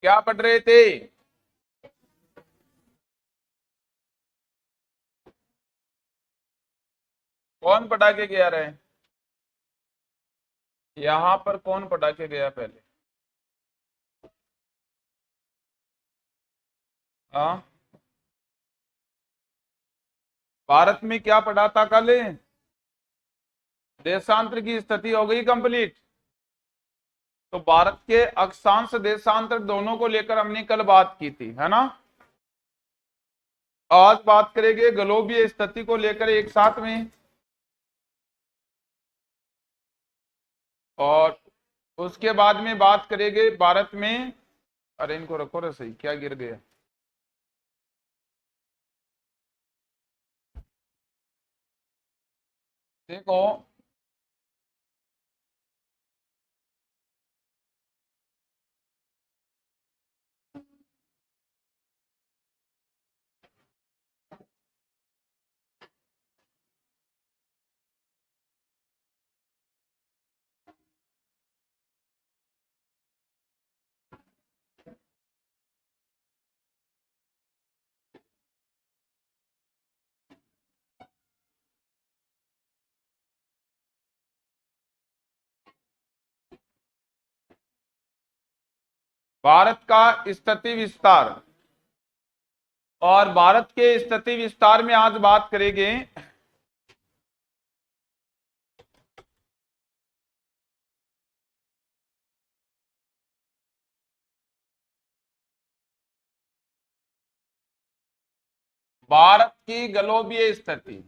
क्या पढ़ रहे थे? कौन पढ़ा के गया रहे? यहां पर कौन पढ़ा के गया पहले? हाँ, भारत में क्या पढ़ा था कल? देशांतर की स्थिति हो गई कंप्लीट। तो भारत के अक्षांश देशांतर दोनों को लेकर हमने कल बात की थी, है ना। आज बात करेंगे ग्लोबीय स्थिति को लेकर एक साथ में, और उसके बाद में बात करेंगे भारत में। अरे इनको रखो रे, सही क्या गिर गया। देखो, भारत का स्थिति विस्तार, और भारत के स्थिति विस्तार में आज बात करेंगे भारत की ग्लोबीय स्थिति।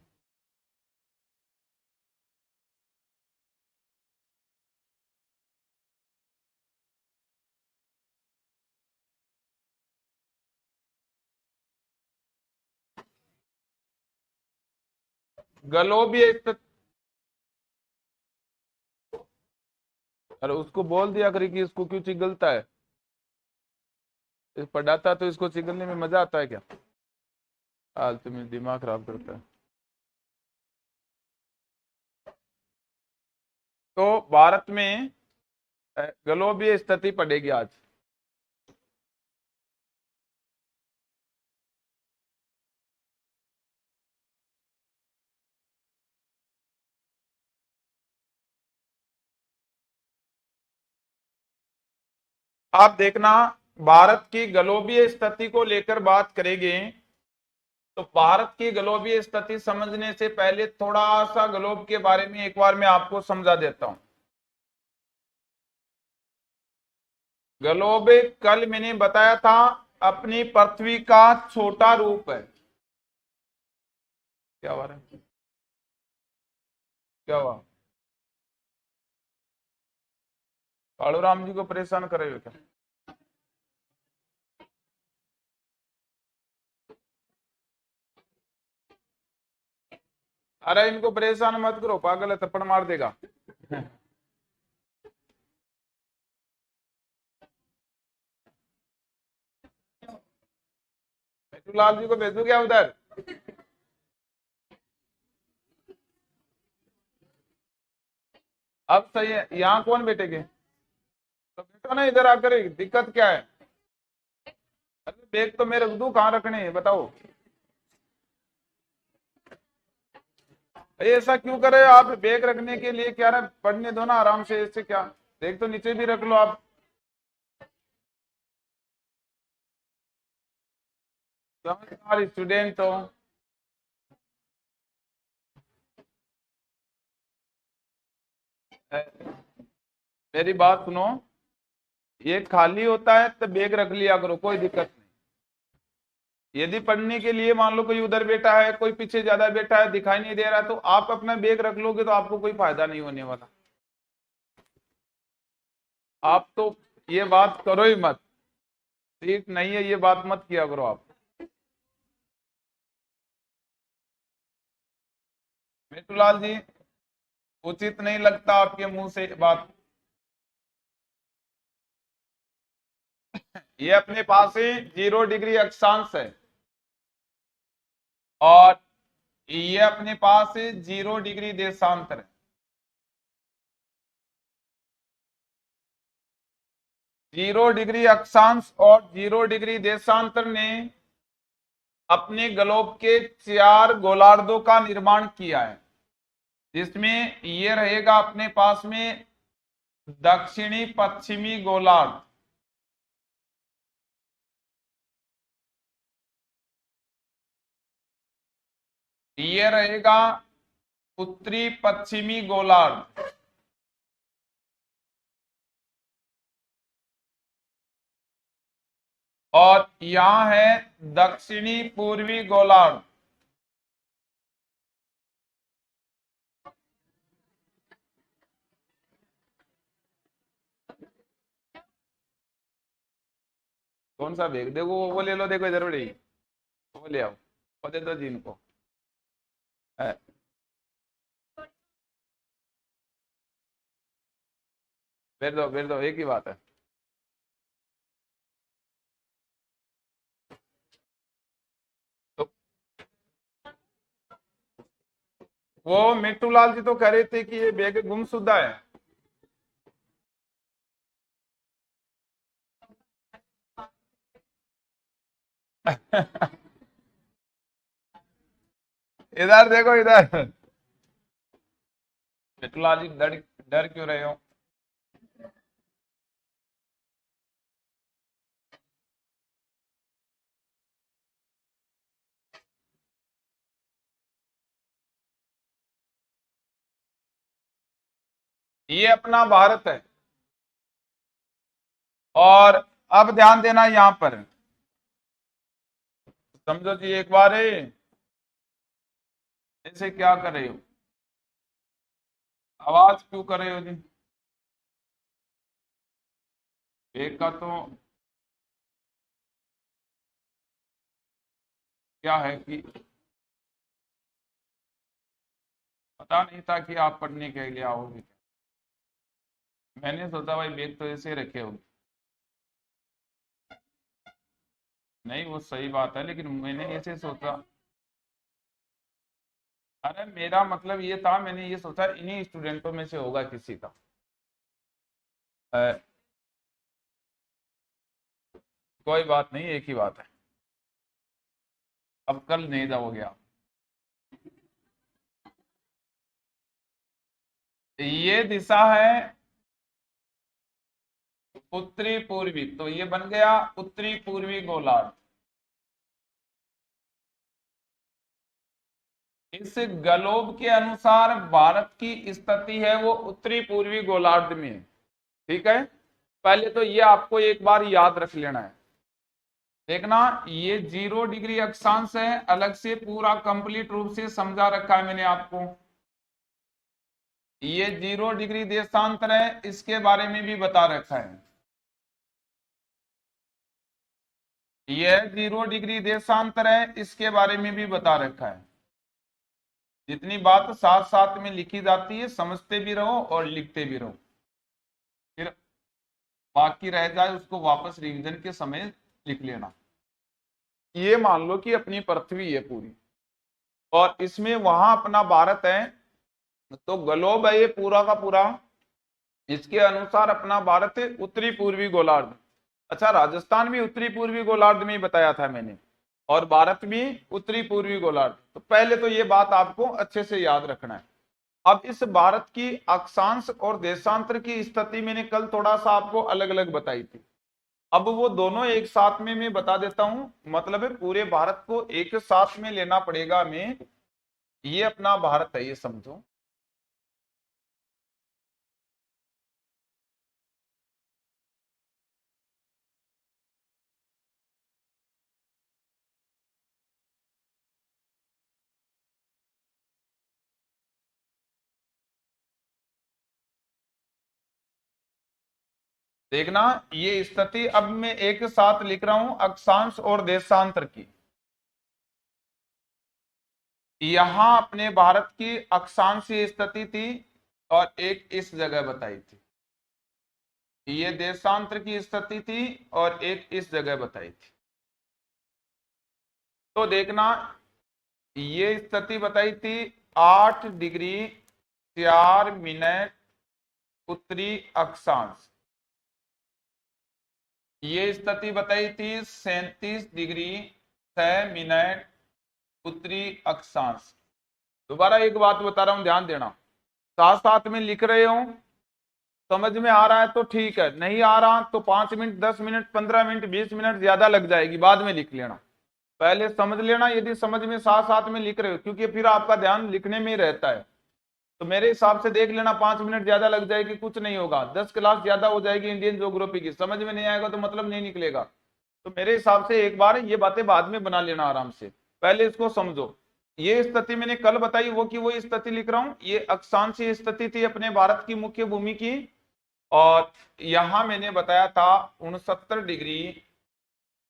ग्लोबीय स्थिति, अरे उसको बोल दिया करी कि इसको क्यों चिगलता है। पढ़ाता तो इसको चिगलने में मजा आता है क्या? आज तुम्हें दिमाग खराब करता है। तो भारत में ग्लोबीय स्थिति पड़ेगी आज। आप देखना, भारत की ग्लोबीय स्थिति को लेकर बात करेंगे। तो भारत की ग्लोबीय स्थिति समझने से पहले थोड़ा सा ग्लोब के बारे में एक बार मैं आपको समझा देता हूं। ग्लोब कल मैंने बताया था अपनी पृथ्वी का छोटा रूप है। क्या हुआ है? क्या हुआ? कालू राम जी को परेशान करे हुए क्या? अरे इनको परेशान मत करो, पागल है, थप्पड़ मार देगा। लाल जी को भेजू क्या उधर? अब सही है, यहाँ कौन बैठेगे? तो बैठो ना इधर आकर, दिक्कत क्या है? अरे बैग तो मैं रख दूं, कहाँ रखने हैं बताओ। अरे ऐसा क्यों करे आप? बैग रखने के लिए क्या रहा, पढ़ने दो ना आराम से, इससे क्या। बैग तो नीचे भी रख लो आप। समझदार स्टूडेंट हो। मेरी बात सुनो, ये खाली होता है तो बैग रख लिया करो, कोई दिक्कत नहीं। यदि पढ़ने के लिए मान लो कोई उधर बैठा है, कोई पीछे ज्यादा बैठा है, दिखाई नहीं दे रहा, तो आप अपना बैग रख लोगे तो आपको कोई फायदा नहीं होने वाला। आप तो ये बात करो ही मत। सीट नहीं है ये बात मत किया करो आप। मितुलाल जी, उचित नहीं लगता आपके मुंह से बात। ये अपने पास ही 0 डिग्री अक्षांश है, और ये अपने पास 0 डिग्री देशांतर है। 0 डिग्री अक्षांश और 0 डिग्री देशांतर ने अपने ग्लोब के 4 गोलार्धों का निर्माण किया है, जिसमें ये रहेगा अपने पास में दक्षिणी पश्चिमी गोलार्ध, ये रहेगा उत्तरी पश्चिमी गोलार्ध, और यहां है दक्षिणी पूर्वी गोलार्ध। कौन सा बेग देखो, वो ले लो, देखो इधर बड़ी, वो ले आओ, वो दे दो जी इनको। भेज दो, एक ही बात है। तो वो मिट्टू लाल जी तो कह रहे थे कि ये बेग गुमशुदा है। इधर देखो इधर, मिट्टू लाल जी डर डर क्यों रहे हो? ये अपना भारत है, और अब ध्यान देना यहां पर, समझो जी एक बार ऐसे क्या कर रहे हो, आवाज क्यों कर रहे हो जी? एक का तो क्या है कि पता नहीं था कि आप पढ़ने के लिए आओगे। मैंने सोचा भाई बेग तो ऐसे रखे होगे। नहीं वो सही बात है, लेकिन मैंने ऐसे सोचा, अरे मेरा मतलब ये था, मैंने ये सोचा इन्हीं स्टूडेंटों में से होगा किसी का। कोई बात नहीं, एक ही बात है, अब कल नहीं जाओगे आप। ये दिशा है उत्तरी पूर्वी, तो ये बन गया उत्तरी पूर्वी गोलार्ध। इस ग्लोब के अनुसार भारत की स्थिति है वो उत्तरी पूर्वी गोलार्ध में, ठीक है। पहले तो ये आपको एक बार याद रख लेना है। देखना, ये 0 डिग्री अक्षांश है, अलग से पूरा कंप्लीट रूप से समझा रखा है मैंने आपको। ये 0 डिग्री देशांतर है, इसके बारे में भी बता रखा है। यह 0 डिग्री देशांतर है, इसके बारे में भी बता रखा है। जितनी बात साथ साथ में लिखी जाती है, समझते भी रहो और लिखते भी रहो, फिर बाकी रह जाए उसको वापस रिवीजन के समय लिख लेना। ये मान लो कि अपनी पृथ्वी है पूरी, और इसमें वहां अपना भारत है, तो ग्लोब है ये पूरा का पूरा, इसके अनुसार अपना भारत है उत्तरी पूर्वी गोलार्ध। अच्छा, राजस्थान भी उत्तरी पूर्वी गोलार्ध में ही बताया था मैंने, और भारत भी उत्तरी पूर्वी गोलार्ध। तो पहले तो ये बात आपको अच्छे से याद रखना है। अब इस भारत की अक्षांश और देशांतर की स्थिति मैंने कल थोड़ा सा आपको अलग अलग बताई थी, अब वो दोनों एक साथ में मैं बता देता हूं। मतलब है पूरे भारत को एक साथ में लेना पड़ेगा हमें। ये अपना भारत है, ये समझो। देखना, ये स्थिति अब मैं एक साथ लिख रहा हूं अक्षांश और देशांतर की। यहां अपने भारत की अक्षांशीय स्थिति थी, और एक इस जगह बताई थी। ये देशांतर की स्थिति थी, और एक इस जगह बताई थी। तो देखना, ये स्थिति बताई थी 8 डिग्री 4 मिनट उत्तरी अक्षांश, ये स्थिति बताई थी 37 डिग्री 6 मिनट उत्तरी अक्षांश। दोबारा एक बात बता रहा हूं, ध्यान देना। साथ साथ में लिख रहे हो, समझ में आ रहा है तो ठीक है, नहीं आ रहा तो 5 मिनट 10 मिनट 15 मिनट 20 मिनट ज्यादा लग जाएगी, बाद में लिख लेना। पहले समझ लेना, यदि समझ में साथ साथ में लिख रहे हो, क्योंकि फिर आपका ध्यान लिखने में ही रहता है। तो मेरे हिसाब से देख लेना, 5 मिनट ज्यादा लग जाएगी, कुछ नहीं होगा। 10 क्लास ज्यादा हो जाएगी इंडियन ज्योग्राफी की, समझ में नहीं आएगा तो मतलब नहीं निकलेगा। तो मेरे हिसाब से एक बार ये बातें बाद में बना लेना आराम से, पहले इसको समझो। ये स्थिति मैंने कल बताई, वो की वो स्थिति लिख रहा हूं। ये अक्षांशीय स्थिति थी अपने भारत की मुख्य भूमि की, और यहां मैंने बताया था 69 डिग्री,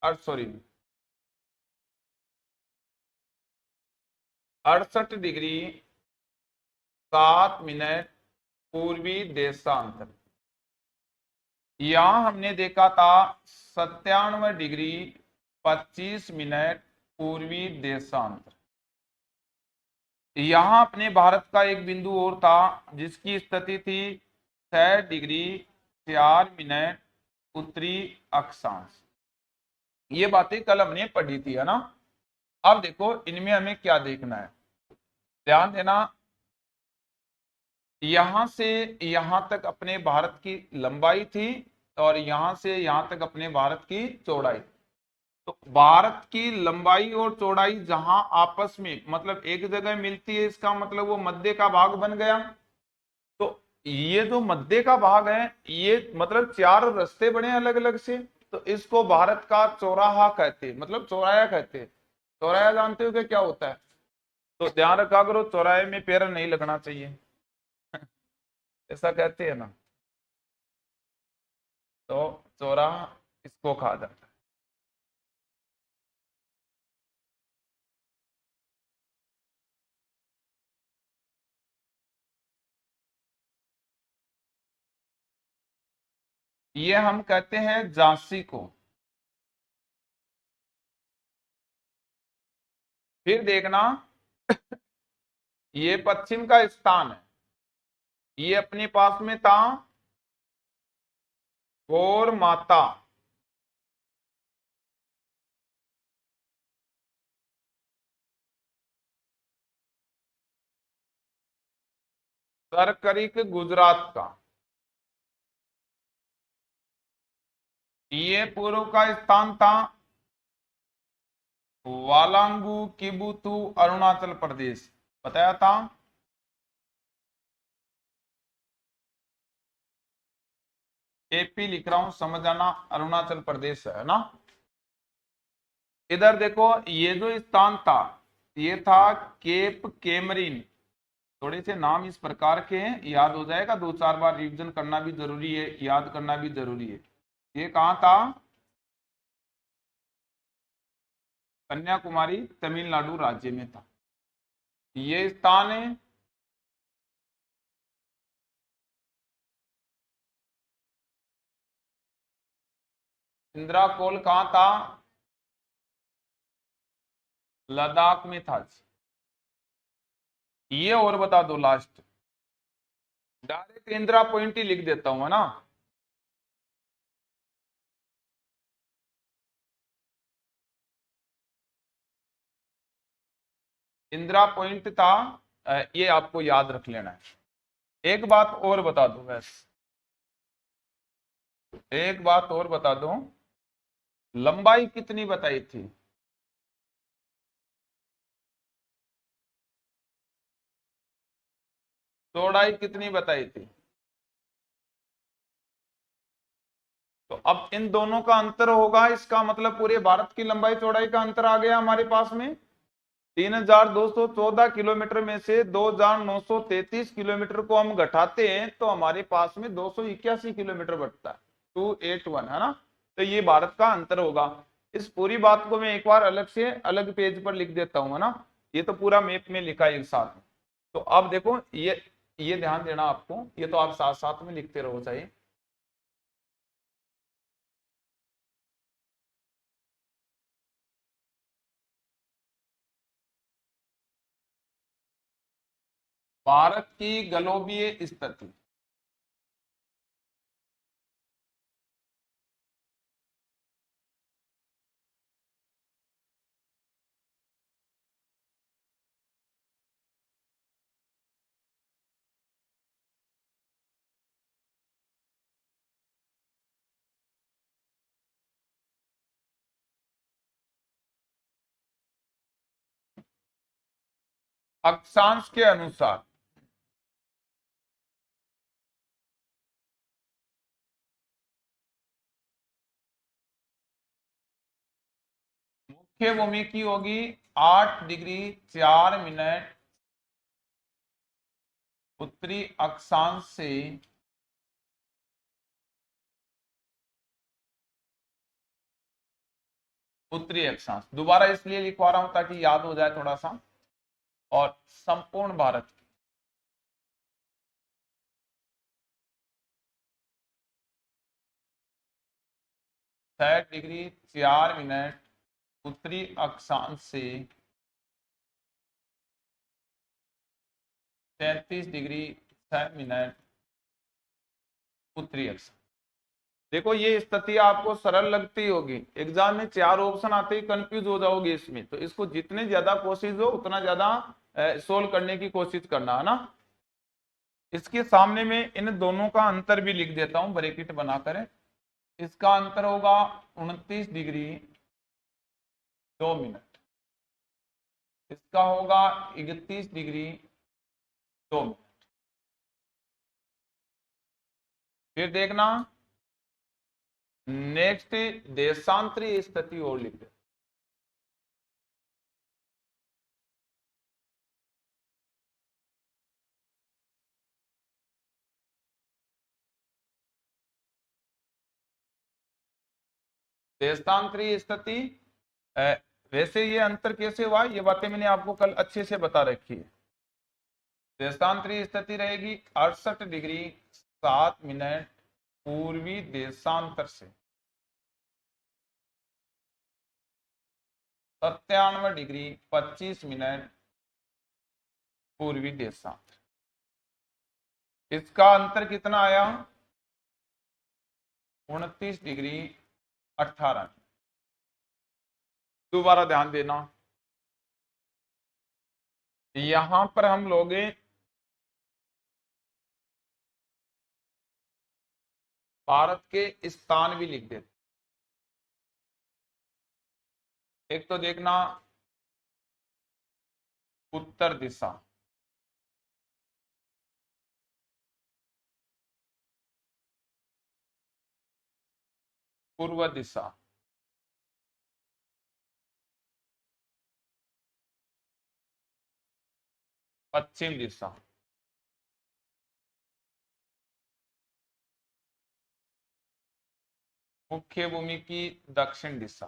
सॉरी 68 डिग्री 7 मिनट पूर्वी देशांतर। यहां हमने देखा था 97 डिग्री 25 मिनट पूर्वी देशांतर। यहां अपने भारत का एक बिंदु और था जिसकी स्थिति थी 6 डिग्री 4 मिनट उत्तरी अक्षांश। ये बातें कल हमने पढ़ी थी, है ना। अब देखो इनमें हमें क्या देखना है, ध्यान देना। यहां से यहां तक अपने भारत की लंबाई थी, और यहां से यहां तक अपने भारत की चौड़ाई। तो भारत की लंबाई और चौड़ाई जहां आपस में मतलब एक जगह मिलती है, इसका मतलब वो मध्य का भाग बन गया। तो ये जो मध्य का भाग है, ये मतलब चार रास्ते बने अलग अलग से, तो इसको भारत का चौराहा कहते हैं, मतलब चौराया कहते हैं। चौराया जानते हो कि क्या होता है? तो ध्यान रखा करो, चौराहे में पैर नहीं लगना चाहिए ऐसा कहते हैं ना। तो चौराहा इसको कहा जाता है। ये हम कहते हैं झांसी को। फिर देखना, ये पश्चिम का स्थान है, ये अपने पास में था गौर माता। सरकरिक गुजरात का। ये पूर्व का स्थान था वालांगू किबुतु अरुणाचल प्रदेश, बताया था। एपी लिख रहा हूं, समझ आना, अरुणाचल प्रदेश है ना। इधर देखो, ये जो स्थान था ये था केप केमरिन। थोड़े से नाम इस प्रकार के हैं, याद हो जाएगा, 2 4 बार रिवीजन करना भी जरूरी है, याद करना भी जरूरी है। ये कहाँ था? कन्याकुमारी तमिलनाडु राज्य में था ये स्थान है। इंदिरा कोल कहाँ था? लद्दाख में था। ये और बता दो लास्ट, डायरेक्ट इंदिरा पॉइंट ही लिख देता हूं, है ना। इंदिरा पॉइंट था, ये आपको याद रख लेना है। एक बात और बता दो, बस एक बात और बता दो, लंबाई कितनी बताई थी? चौड़ाई कितनी बताई थी? तो अब इन दोनों का अंतर होगा, इसका मतलब पूरे भारत की लंबाई चौड़ाई का अंतर आ गया हमारे पास में। 3214 किलोमीटर में से 2933 किलोमीटर को हम घटाते हैं तो हमारे पास में 281 किलोमीटर बचता है, 281, है ना। तो ये भारत का अंतर होगा। इस पूरी बात को मैं एक बार अलग से अलग पेज पर लिख देता हूं, है ना। ये तो पूरा मैप में लिखा है एक साथ में। तो अब देखो, ये ध्यान देना आपको, ये तो आप साथ साथ में लिखते रहो चाहिए। भारत की गलोबीय स्थिति। अक्षांश के अनुसार मुख्य भूमि की होगी 8 डिग्री 4 मिनट उत्तरी अक्षांश से उत्तरी अक्षांश। दोबारा इसलिए लिखवा रहा हूं ताकि याद हो जाए थोड़ा सा। और संपूर्ण भारत की 6 डिग्री 4 मिनट उत्तरी अक्षांश से 33 डिग्री 6 मिनट उत्तरी अक्षांश। देखो ये स्थिति आपको सरल लगती होगी, एग्जाम में 4 ऑप्शन आते ही कंफ्यूज हो जाओगे इसमें, तो इसको जितने ज्यादा कोशिश हो उतना ज्यादा सोल्व करने की कोशिश करना है ना। इसके सामने में इन दोनों का अंतर भी लिख देता हूं ब्रैकेट बनाकर। इसका अंतर होगा 29 डिग्री 2 मिनट, इसका होगा 31 डिग्री 2 मिनट। फिर देखना नेक्स्ट देशांतरी स्थिति और लिख दे। देशांतरी स्थिति वैसे ये अंतर कैसे हुआ ये बातें मैंने आपको कल अच्छे से बता रखी है। देशांतरी स्थिति रहेगी 68 डिग्री 7 मिनट पूर्वी देशांतर से 97 डिग्री 25 मिनट पूर्वी देशांतर। इसका अंतर कितना आया 29 डिग्री 18। दोबारा ध्यान देना, यहां पर हम लोग भारत के स्थान भी लिख देते। एक तो देखना उत्तर दिशा, पूर्व दिशा, पश्चिम दिशा, मुख्य भूमि की दक्षिण दिशा।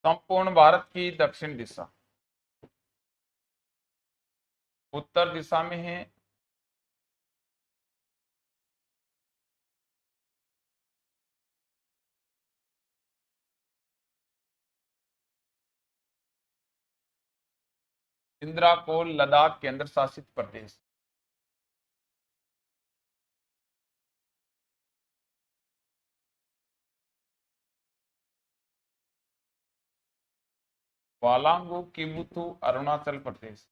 संपूर्ण भारत की दक्षिण दिशा उत्तर दिशा में है, इंदिरा कोल लद्दाख केंद्र शासित प्रदेश। वालांगू किबुतु अरुणाचल प्रदेश।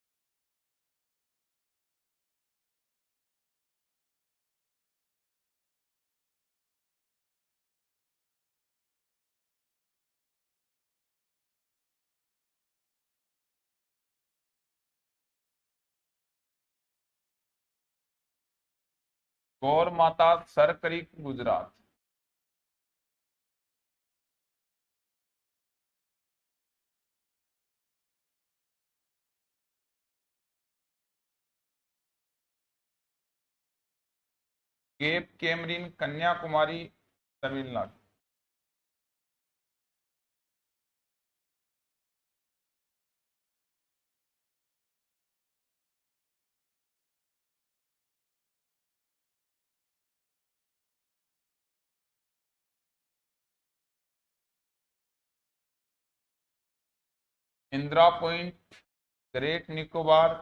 गौर माता सरकरी Gujarat. Cape comorin Kanyakumari Tamil Nadu. Indira point great Nicobar,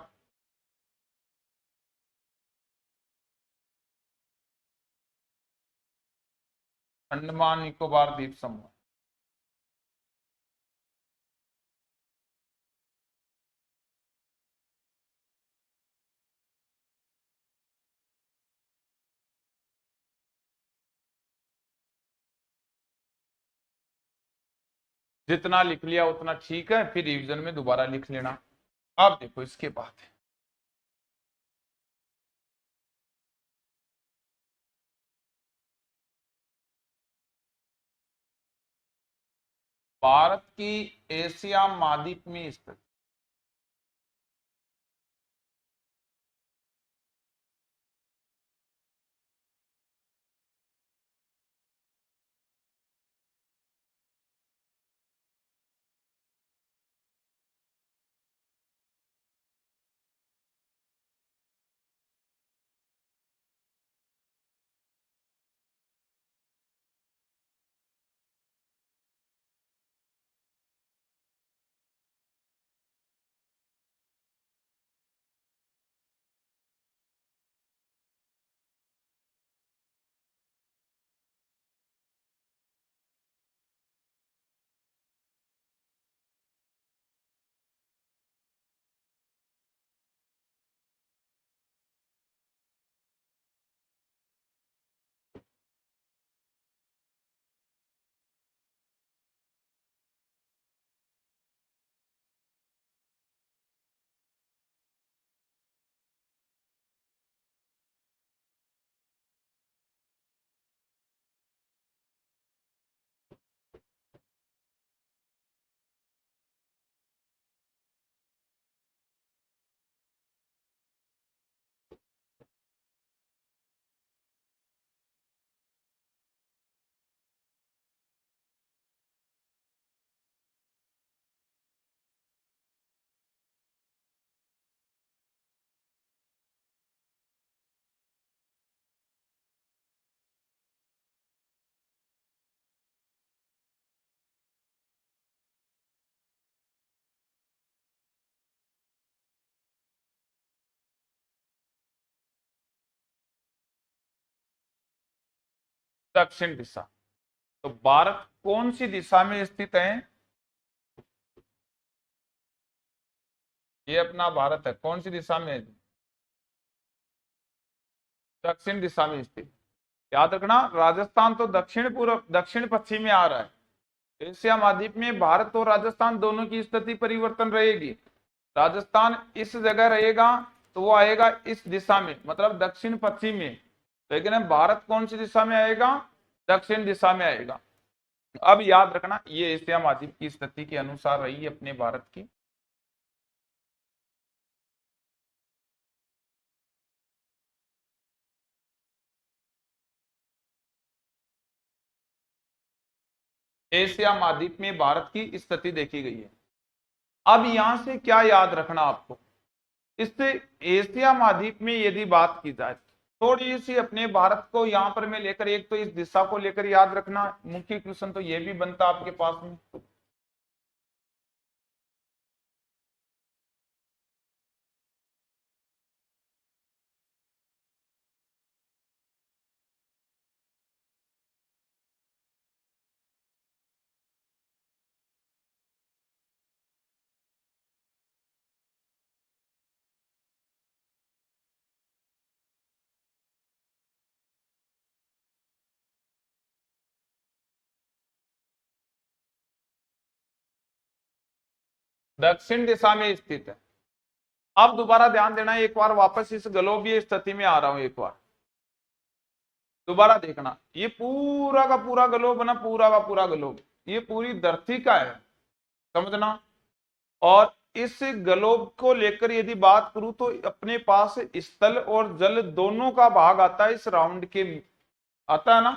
Andaman Nicobar द्वीप समूह। जितना लिख लिया उतना ठीक है, फिर रिवीजन में दोबारा लिख लेना। अब देखो इसके बाद भारत की एशिया महाद्वीप में स्थित दक्षिण दिशा। तो भारत कौन सी दिशा में स्थित है? ये अपना भारत है, कौन सी दिशा में है? दक्षिण दिशा में स्थित। याद रखना, राजस्थान तो दक्षिण पूर्व दक्षिण पश्चिम में आ रहा है। एशिया महाद्वीप में भारत और राजस्थान दोनों की स्थिति परिवर्तन रहेगी। राजस्थान इस जगह रहेगा तो वो आएगा इस दिशा में, मतलब दक्षिण पश्चिम में। लेकिन भारत कौन सी दिशा में आएगा? दक्षिण दिशा में आएगा। अब याद रखना, ये एशिया महाद्वीप की स्थिति के अनुसार रही अपने भारत की। एशिया महाद्वीप में भारत की स्थिति देखी गई है। अब यहां से क्या याद रखना आपको, इससे एशिया महाद्वीप में यदि बात की जाए, थोड़ी सी अपने भारत को यहां पर मैं लेकर, एक तो इस दिशा को लेकर याद रखना, मुख्य क्वेश्चन तो ये भी बनता आपके पास में। दक्षिण दिशा में स्थित है। अब दोबारा ध्यान देना, एक बार वापस इस ग्लोबीय स्थिति में आ रहा हूं, एक बार दोबारा देखना। ये पूरा का पूरा ग्लोब ना, पूरा का पूरा ग्लोब ये पूरी धरती का है, समझना। और इस ग्लोब को लेकर यदि बात करूं तो अपने पास स्थल और जल दोनों का भाग आता है, इस राउंड के आता है ना।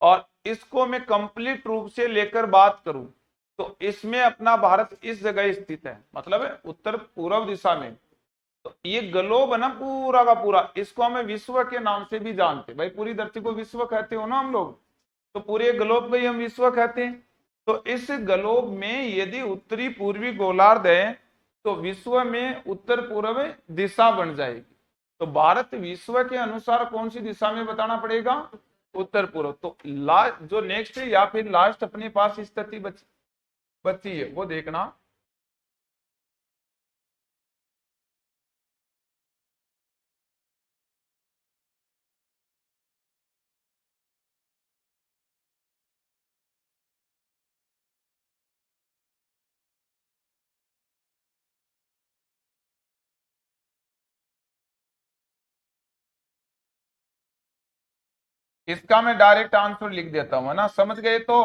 और इसको मैं कंप्लीट रूप से लेकर बात करूं तो इसमें अपना भारत इस जगह स्थित है, मतलब उत्तर पूर्व दिशा में। तो ये ग्लोब है ना पूरा का पूरा, इसको हमें विश्व के नाम से भी जानते, भाई पूरी धरती को विश्व कहते हो ना हम लोग, तो पूरे ग्लोब को ही हम विश्व कहते हैं। तो इस ग्लोब में यदि उत्तरी पूर्वी गोलार्ध है तो विश्व में उत्तर पूर्व दिशा बन जाएगी। तो भारत विश्व के अनुसार कौन सी दिशा में बताना पड़ेगा? उत्तर पूर्व। तो लास्ट जो नेक्स्ट है या फिर लास्ट अपने पास स्थिति बची है वो देखना। इसका मैं डायरेक्ट आंसर लिख देता हूं, है ना, समझ गए तो।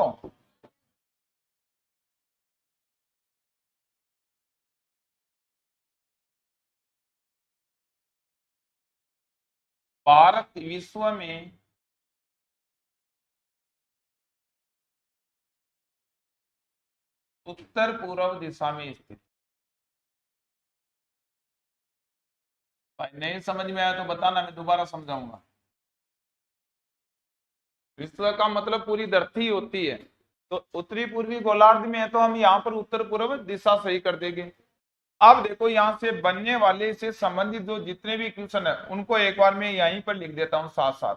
भारत विश्व में उत्तर पूर्व दिशा में स्थित। भाई नहीं समझ में आया तो बताना, मैं दोबारा समझाऊंगा। विश्व का मतलब पूरी धरती होती है, तो उत्तरी पूर्वी गोलार्ध में है तो हम यहाँ पर उत्तर पूर्व दिशा सही कर देंगे। अब देखो यहाँ से बनने वाले से संबंधित जो जितने भी क्वेश्चन है उनको एक बार मैं यहीं पर लिख देता हूं साथ साथ।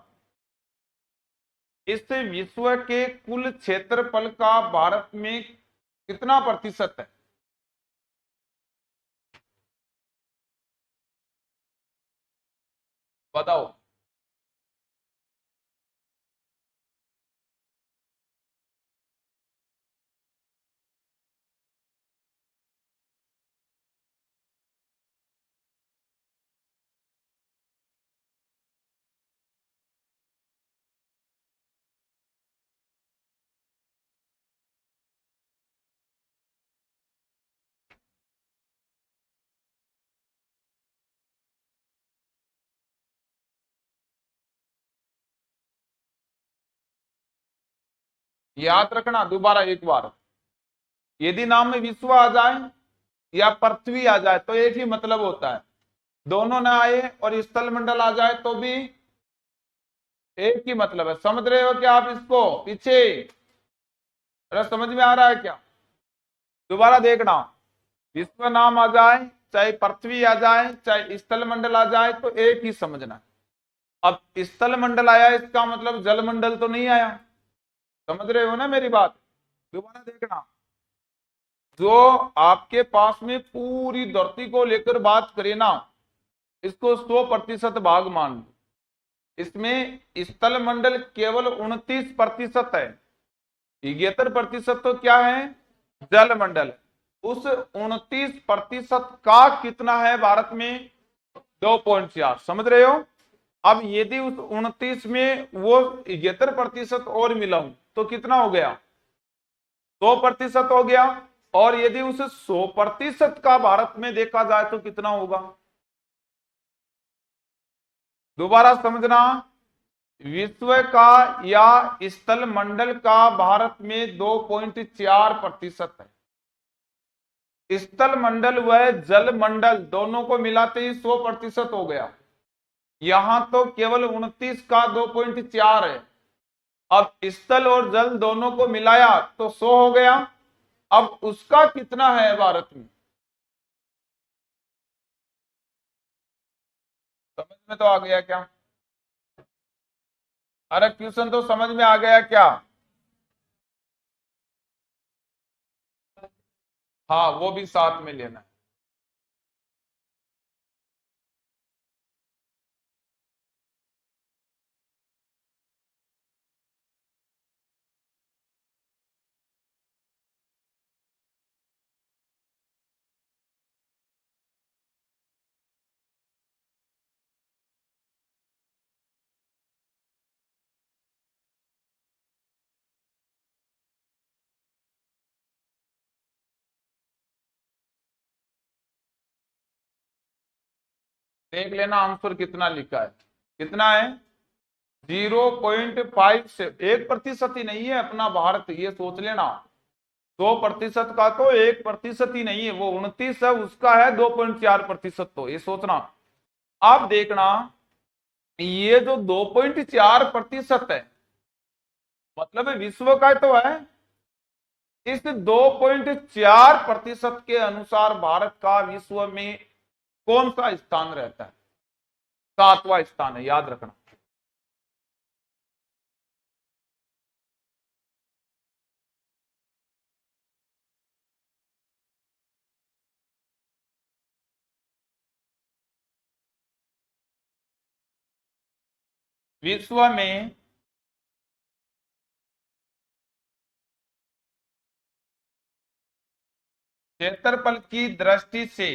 इस विश्व के कुल क्षेत्रफल का भारत में कितना प्रतिशत है? बताओ। याद रखना दोबारा एक बार, यदि नाम में विश्व आ जाए या पृथ्वी आ जाए तो एक ही मतलब होता है, दोनों ना आए और स्थल मंडल आ जाए तो भी एक ही मतलब है। समझ रहे हो क्या आप इसको? पीछे अरे समझ में आ रहा है क्या? दोबारा देखना, विश्व नाम आ जाए, चाहे पृथ्वी आ जाए, चाहे स्थल मंडल आ जाए, तो एक ही समझना। अब स्थल मंडल आया इसका मतलब जल मंडल तो नहीं आया। समझ रहे हो ना मेरी बात? दोबारा देखना, जो आपके पास में पूरी धरती को लेकर बात करें ना, इसको 100% भाग मान लो। इसमें स्थल मंडल केवल 29% है, 73% तो क्या है? जल मंडल। उस 29% का कितना है भारत में? 2.4। समझ रहे हो? अब यदि उस 29 में वो 73% और मिलाऊं तो कितना हो गया? 100% हो गया। और यदि उसे 100% का भारत में देखा जाए तो कितना होगा? दोबारा समझना, विश्व का या स्थल मंडल का भारत में 2.4% है। स्थल मंडल व जल मंडल दोनों को मिलाते ही 100% हो गया। यहां तो केवल 29 का 2.4 है। अब स्थल और जल दोनों को मिलाया तो 100 हो गया। अब उसका कितना है भारत में? समझ में तो आ गया क्या? अरे क्वेश्चन तो समझ में आ गया क्या? हाँ वो भी साथ में लेना है। देख लेना आंसर कितना लिखा है। कितना है? 0.5 से 1% ही नहीं है अपना भारत, ये सोच लेना। 100% का तो 1% ही नहीं है, वो 29 है, उसका है 2.4%। तो ये सोचना। आप देखना, ये जो 2.4% है मतलब विश्व का तो है। इस 2.4% के अनुसार भारत का विश्व में कौन सा स्थान रहता है? 7वां स्थान है, याद रखना। विश्व में क्षेत्रफल की दृष्टि से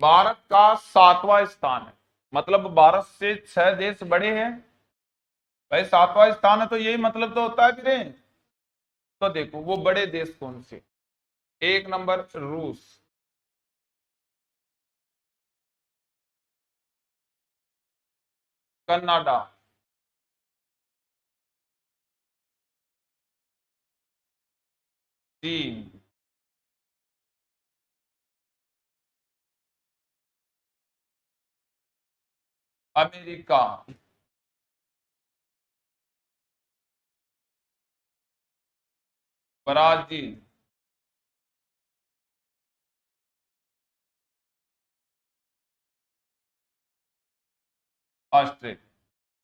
भारत का 7वां स्थान है। मतलब भारत से 6 देश बड़े हैं। भाई 7वां स्थान है तो यही मतलब तो होता है फिर। तो देखो वो बड़े देश कौन से। 1 नंबर रूस, कनाडा, चीन, अमेरिका, ब्राजील, ऑस्ट्रेलिया।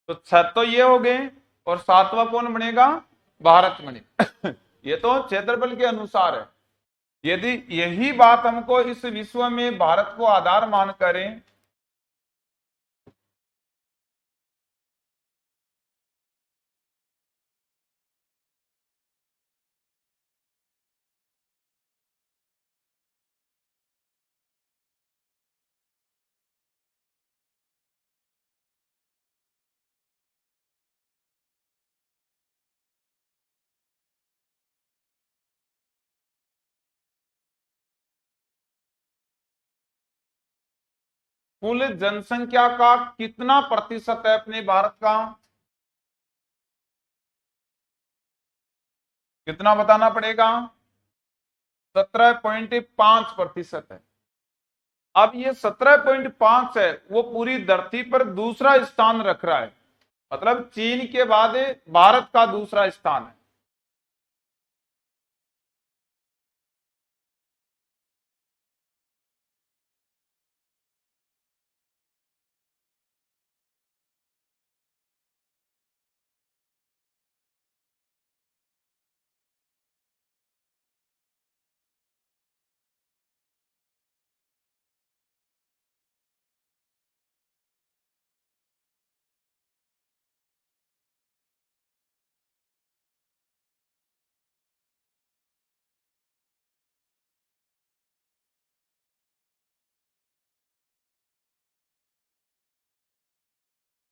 तो 6 तो ये हो गए और 7वां कौन बनेगा? भारत बने। ये तो क्षेत्रफल के अनुसार है। यदि यही बात हमको इस विश्व में भारत को आधार मान करें, कुल जनसंख्या का कितना प्रतिशत है अपने भारत का? कितना बताना पड़ेगा? 17.5% है। अब ये 17.5 है, वो पूरी धरती पर दूसरा स्थान रख रहा है। मतलब चीन के बाद भारत का दूसरा स्थान है।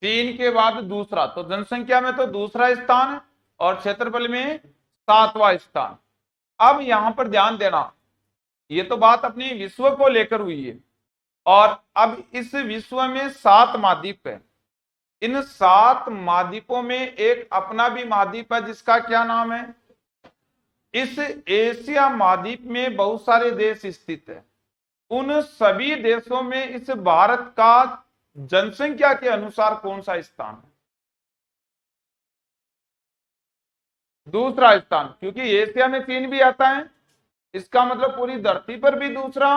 चीन के बाद दूसरा, तो जनसंख्या में तो दूसरा स्थान और क्षेत्रफल में 7वां स्थान। अब यहां पर ध्यान देना, ये तो बात अपनी विश्व को लेकर हुई है। और अब इस विश्व में 7 महाद्वीप है। इन 7 महाद्वीपों में एक अपना भी महाद्वीप है जिसका क्या नाम है? इस एशिया महाद्वीप में बहुत सारे देश स्थित है। उन सभी देशों में इस भारत का जनसंख्या के अनुसार कौन सा स्थान है? दूसरा स्थान, क्योंकि एशिया में चीन भी आता है, इसका मतलब पूरी धरती पर भी दूसरा,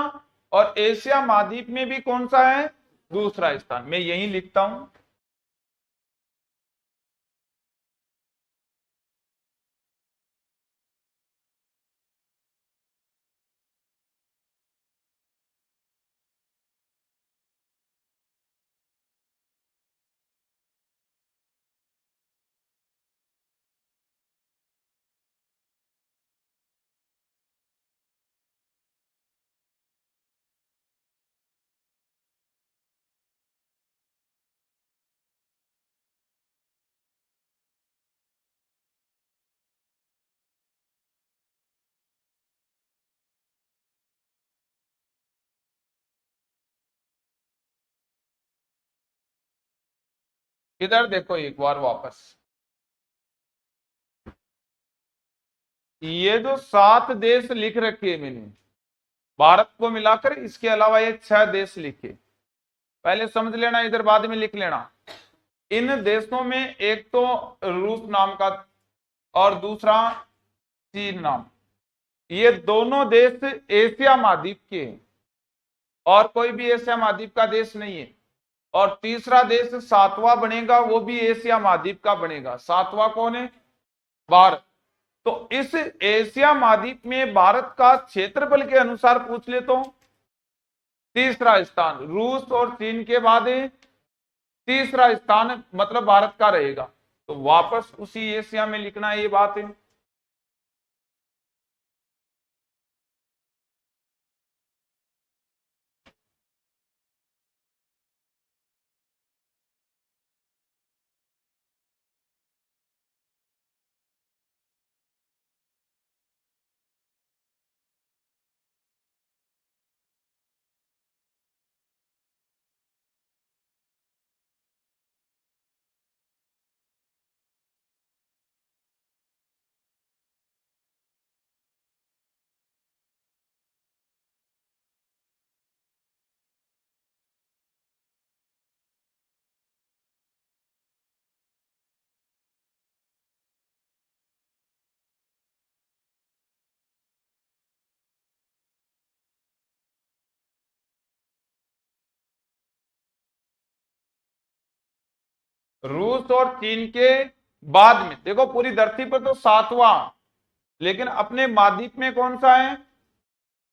और एशिया महाद्वीप में भी कौन सा है? दूसरा स्थान। मैं यही लिखता हूं। इधर देखो एक बार वापस, ये जो 7 देश लिख रखे हैं मैंने भारत को मिलाकर, इसके अलावा ये 6 देश लिखे। पहले समझ लेना, इधर बाद में लिख लेना। इन देशों में एक तो रूस नाम का और दूसरा चीन नाम, ये दोनों देश एशिया महाद्वीप के हैं और कोई भी एशिया महाद्वीप का देश नहीं है। और तीसरा देश 7वां बनेगा, वो भी एशिया महाद्वीप का बनेगा। 7वां कौन है? भारत। तो इस एशिया महाद्वीप में भारत का क्षेत्रफल के अनुसार पूछ ले तो तीसरा स्थान, रूस और चीन के बाद तीसरा स्थान मतलब भारत का रहेगा। तो वापस उसी एशिया में लिखना है, ये बात है। रूस और चीन के बाद में देखो, पूरी धरती पर तो सातवां, लेकिन अपने महाद्वीप में कौन सा है?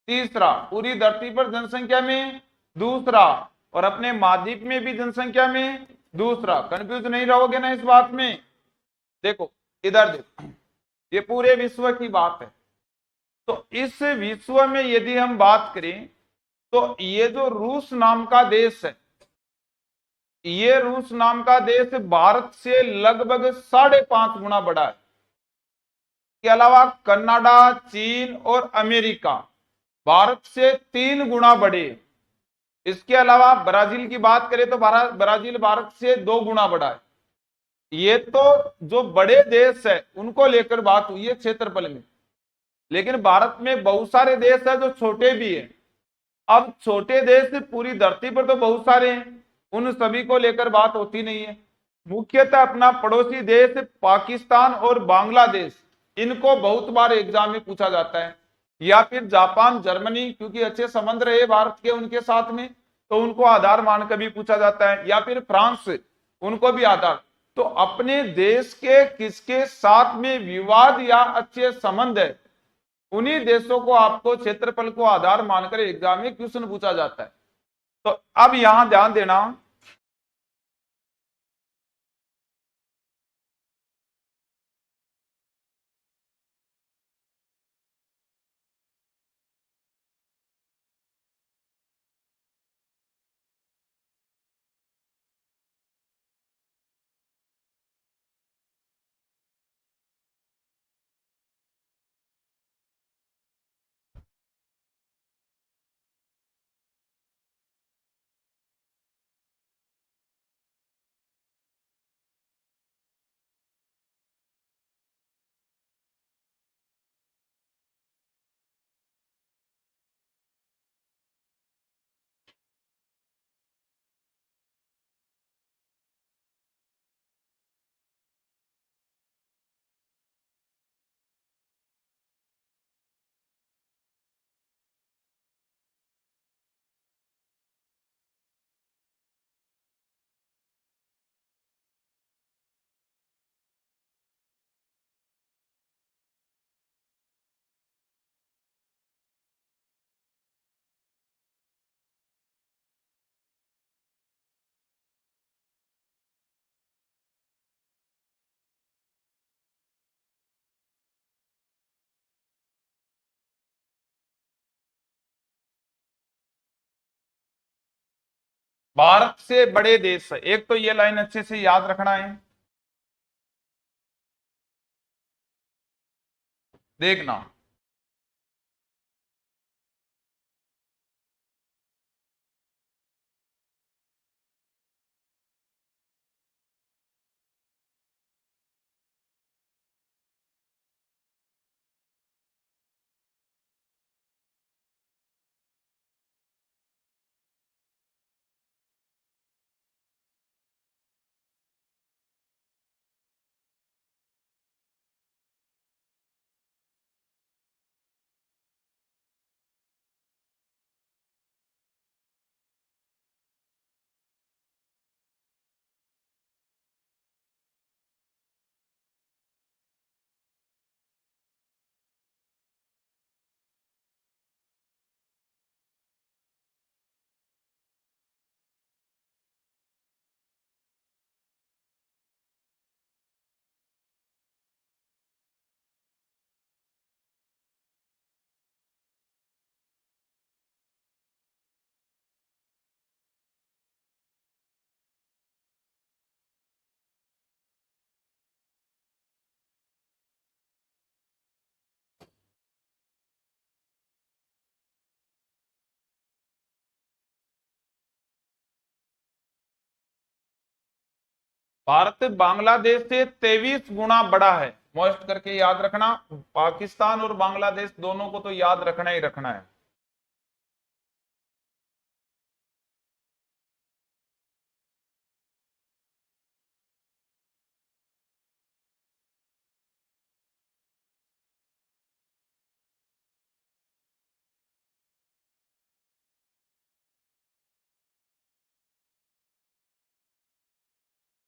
तीसरा। पूरी धरती पर जनसंख्या में दूसरा, और अपने महाद्वीप में भी जनसंख्या में दूसरा। कंफ्यूज नहीं रहोगे ना इस बात में। देखो इधर देखो, ये पूरे विश्व की बात है। तो इस विश्व में यदि हम बात करें तो ये जो रूस नाम का देश है, ये रूस नाम का देश भारत से लगभग 5.5 गुना बड़ा है। के अलावा कनाडा, चीन और अमेरिका भारत से 3 गुना बड़े। इसके अलावा ब्राजील की बात करें तो ब्राजील भारत से 2 गुना बड़ा है। ये तो जो बड़े देश है उनको लेकर बात हुई है क्षेत्रफल में, लेकिन भारत में बहुत सारे देश है जो छोटे भी हैं। अब छोटे देश पूरी धरती पर तो बहुत सारे हैं, उन सभी को लेकर बात होती नहीं है। मुख्यतः अपना पड़ोसी देश पाकिस्तान और बांग्लादेश, इनको बहुत बार एग्जाम में पूछा जाता है। या फिर जापान, जर्मनी, क्योंकि अच्छे संबंध रहे भारत के उनके साथ में, तो उनको आधार मानकर भी पूछा जाता है। या फिर फ्रांस, उनको भी आधार। तो अपने देश के किसके साथ में विवाद या अच्छे संबंध है, उन्हीं देशों को आपको क्षेत्रफल को आधार मानकर एग्जाम में क्वेश्चन पूछा जाता है। तो अब यहां ध्यान देना, भारत से बड़े देश है, एक तो ये लाइन अच्छे से याद रखना है। देखना, भारत बांग्लादेश से 23 गुना बड़ा है। मोस्ट करके याद रखना, पाकिस्तान और बांग्लादेश दोनों को तो याद रखना ही रखना है।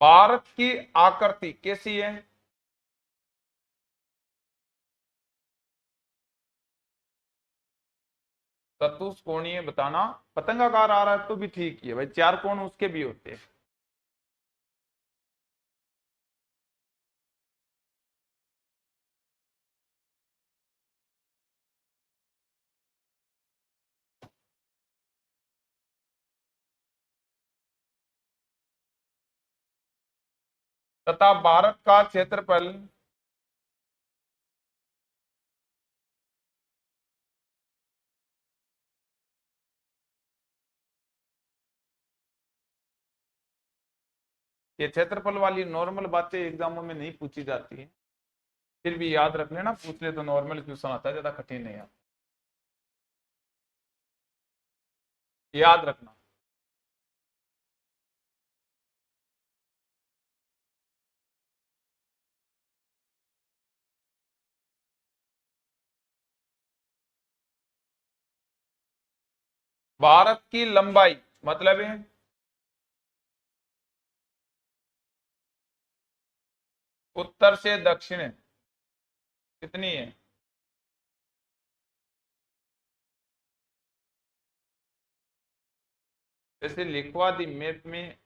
भारत की आकृति कैसी है? चतुष्कोणीय बताना। पतंगाकार आ रहा है तो भी ठीक ही है भाई, चार कोण उसके भी होते हैं। तथा भारत का क्षेत्रफल ये क्षेत्रफल वाली नॉर्मल बातें एग्जामों में नहीं पूछी जाती है, फिर भी याद रख लेना, पूछ ले तो नॉर्मल क्वेश्चन आता है, ज्यादा कठिन नहीं आता। याद रखना। भारत की लंबाई मतलब है उत्तर से दक्षिण कितनी है? जैसे लिखवा दी मैप में।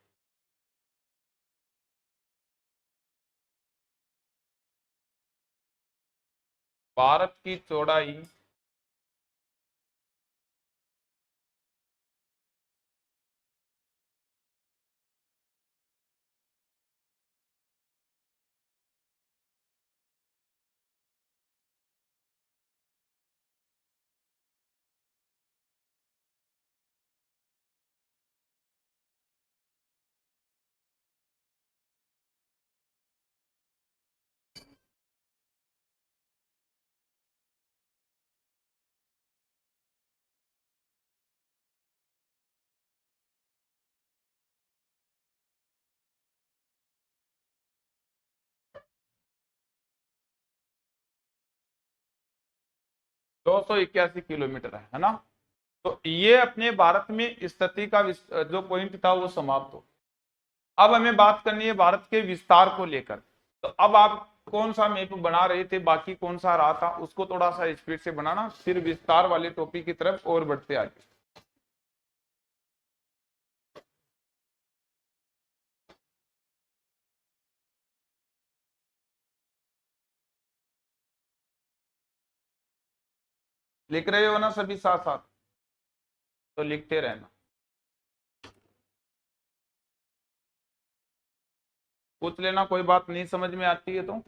भारत की चौड़ाई दो सौ इक्यासी किलोमीटर है ना? तो ये अपने भारत में स्थिति का जो पॉइंट था वो समाप्त हो। अब हमें बात करनी है भारत के विस्तार को लेकर। तो अब आप कौन सा मैप बना रहे थे, बाकी कौन सा रहा था, उसको थोड़ा सा स्पीड से बनाना, फिर विस्तार वाले टॉपिक की तरफ और बढ़ते आगे। लिख रहे हो ना सभी साथ साथ? तो लिखते रहना। पूछ लेना, कोई बात नहीं समझ में आती है तो।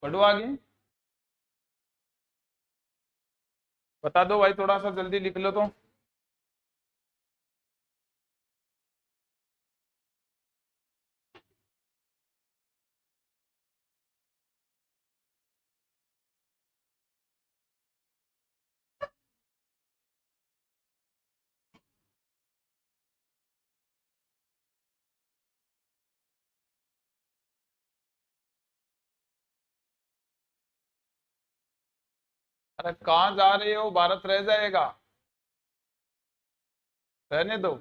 बढ़ो आगे। बता दो भाई, थोड़ा सा जल्दी लिख लो तो। अरे कहाँ जा रहे हो, भारत रह जाएगा। रहने दो,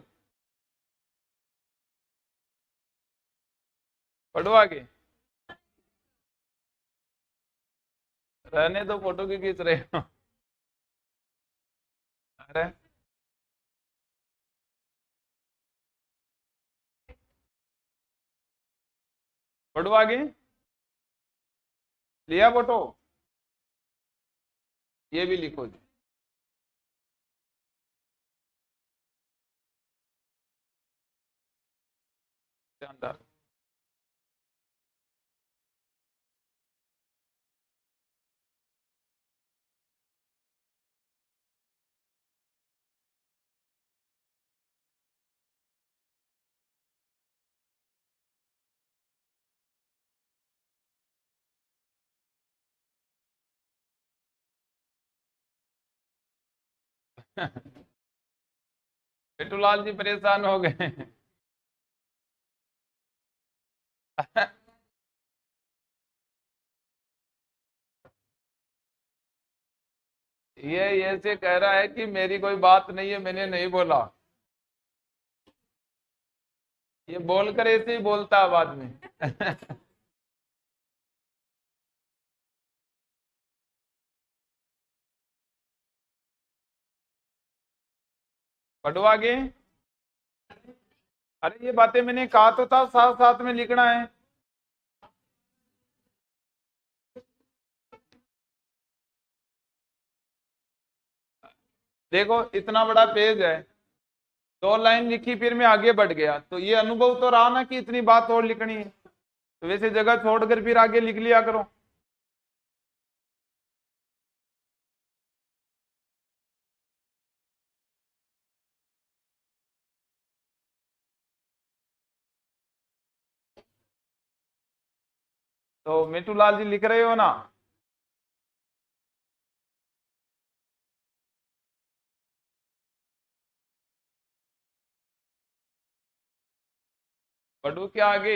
पढ़ो आगे। रहने दो, फोटो क्यों खींच रहे हो। अरे पढ़ो आगे। लिया फोटो, ये भी लिखो जी। शानदार। पेटूलाल जी परेशान हो गए। ये ऐसे कह रहा है कि मेरी कोई बात नहीं है, मैंने नहीं बोला। ये बोलकर ऐसे ही बोलता है बाद में। पढ़ो आगे। अरे ये बातें मैंने कहा तो था, साथ साथ में लिखना है। देखो इतना बड़ा पेज है, 2 लाइन लिखी फिर मैं आगे बढ़ गया, तो ये अनुभव तो रहा ना कि इतनी बात और लिखनी है। तो वैसे जगह छोड़कर फिर आगे लिख लिया करो। तो मिठूलाल जी लिख रहे हो ना। पढ़ो क्या आगे।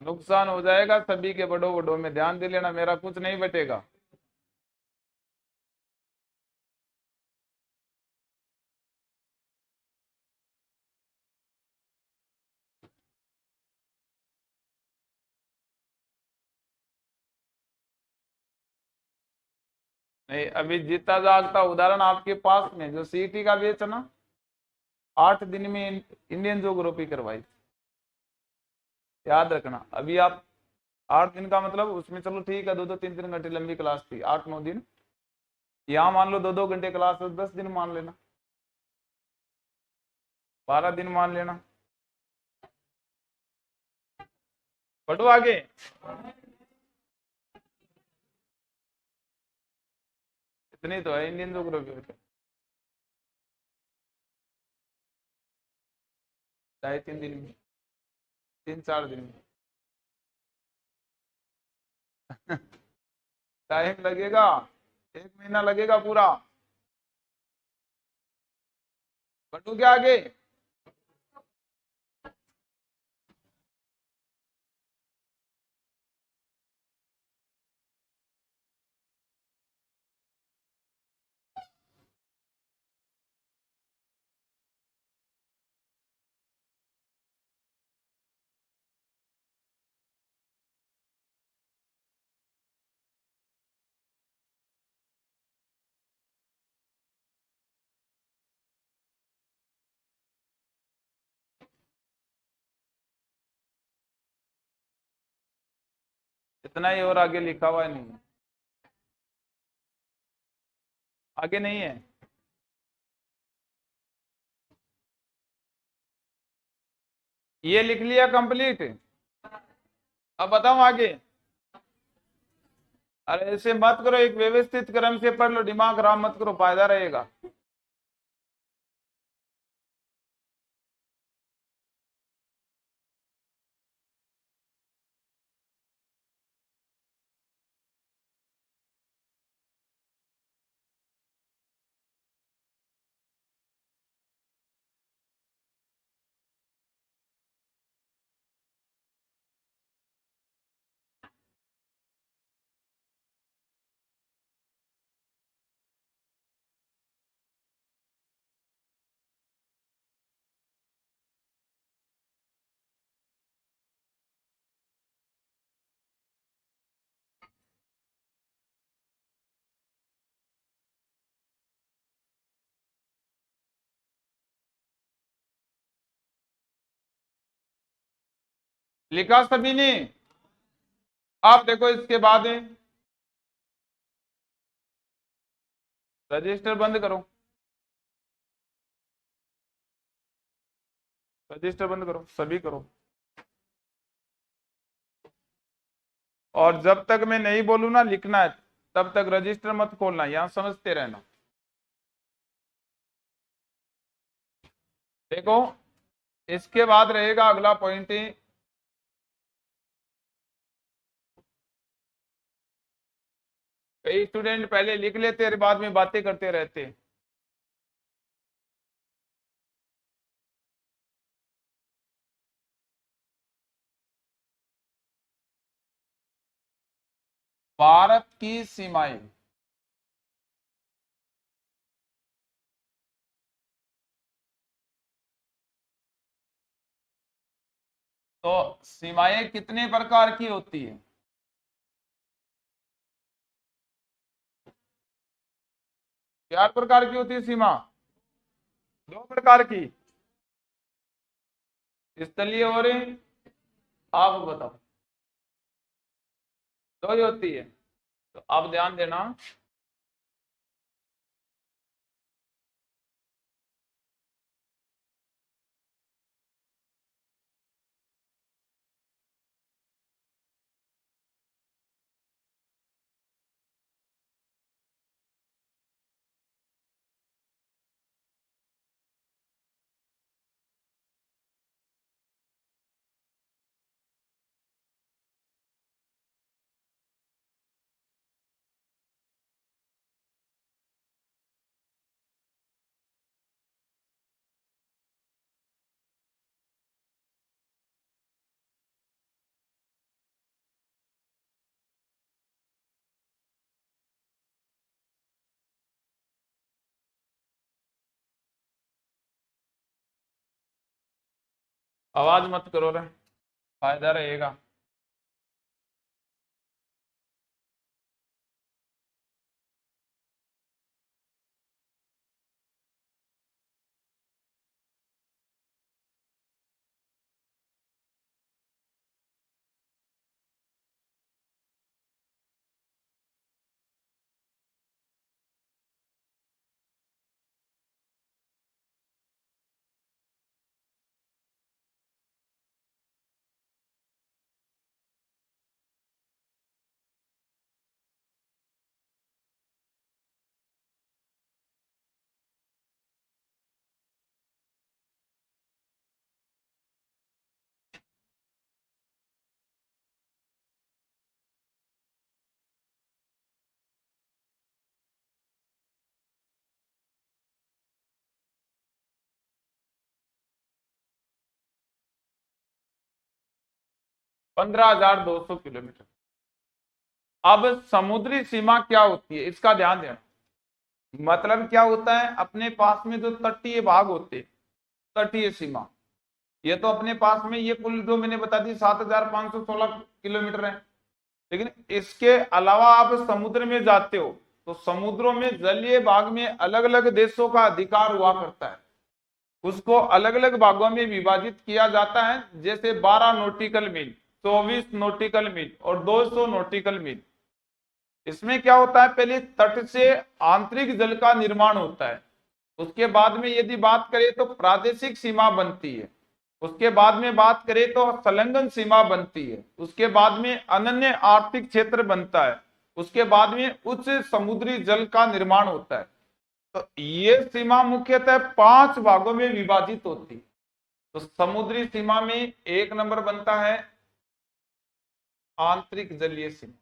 नुकसान हो जाएगा सभी के, बड़ों बड़ों में ध्यान दे लेना, मेरा कुछ नहीं बचेगा। नहीं, अभी जीता जागता उदाहरण आपके पास में, जो सीटी का बैच है ना, 8 दिन में इंडियन ज्योग्राफी करवाई। याद रखना, अभी आप 8 दिन का मतलब उसमें, चलो ठीक है, 2-2 3-3 घंटे लंबी क्लास थी, 8-9 दिन। यहाँ मान लो 2-2 घंटे क्लास, तो 10 दिन मान लेना, 12 दिन मान लेना। पढ़ो आगे। इतनी तो है इंडियन ज्योग्राफी। 2.5-3 दिन में, 3-4 दिन में। टाइम लगेगा, 1 महीना लगेगा पूरा। पढ़ो क्या आगे। इतना ही, और आगे लिखा हुआ नहीं है, आगे नहीं है। ये लिख लिया कंप्लीट। अब बताऊं आगे। अरे ऐसे मत करो, एक व्यवस्थित क्रम से पढ़ लो, दिमाग खराब मत करो, फायदा रहेगा। लिखा सभी ने? आप देखो इसके बाद है, रजिस्टर बंद करो, रजिस्टर बंद करो, सभी करो। और जब तक मैं नहीं बोलूं ना लिखना है, तब तक रजिस्टर मत खोलना, यहां समझते रहना। देखो इसके बाद रहेगा अगला पॉइंट है, कई स्टूडेंट पहले लिख लेते और बाद में बातें करते रहते। भारत की सीमाएं, तो सीमाएं कितने प्रकार की होती है? चार प्रकार की होती है सीमा, दो प्रकार की, स्थलीय और, आप बताओ। दो ही होती है, तो आप ध्यान देना। आवाज मत करो रे, फायदा रहेगा। पंद्रह हजार 200 किलोमीटर। अब समुद्री सीमा क्या होती है इसका ध्यान देना। मतलब क्या होता है, अपने पास में जो तटीय भाग होते, तटीय सीमा, ये तो अपने पास में, ये कुल जो मैंने बता दी 7516 किलोमीटर है। लेकिन इसके अलावा आप समुद्र में जाते हो तो समुद्रों में जलीय भाग में अलग अलग देशों का अधिकार हुआ करता है, उसको अलग अलग भागों में विभाजित किया जाता है। जैसे 12 नॉटिकल मील, 24 नॉटिकल मील और 200 नॉटिकल मील। इसमें क्या होता है, पहले तट से आंतरिक जल का निर्माण होता है, उसके बाद में यदि बात करें तो प्रादेशिक सीमा बनती है, उसके बाद में बात करें तो संलग्न सीमा बनती है, उसके बाद में अनन्य आर्थिक क्षेत्र बनता है, उसके बाद में उच्च समुद्री जल का निर्माण होता है। तो ये सीमा मुख्यतः 5 भागों में विभाजित होती है। तो समुद्री सीमा में एक नंबर बनता है आंतरिक जलीय सीमा।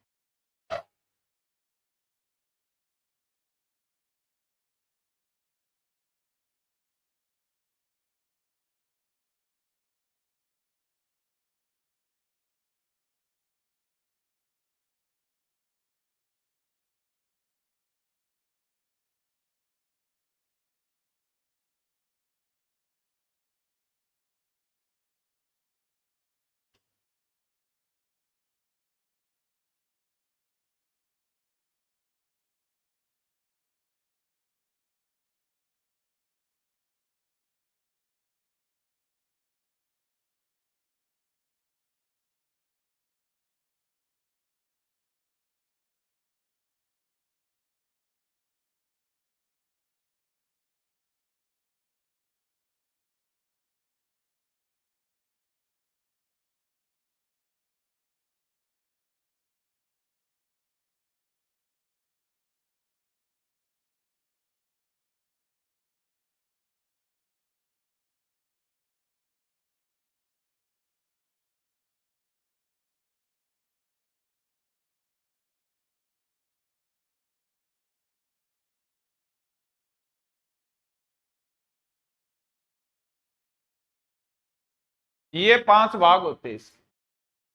ये 5 भाग होते हैं इसके।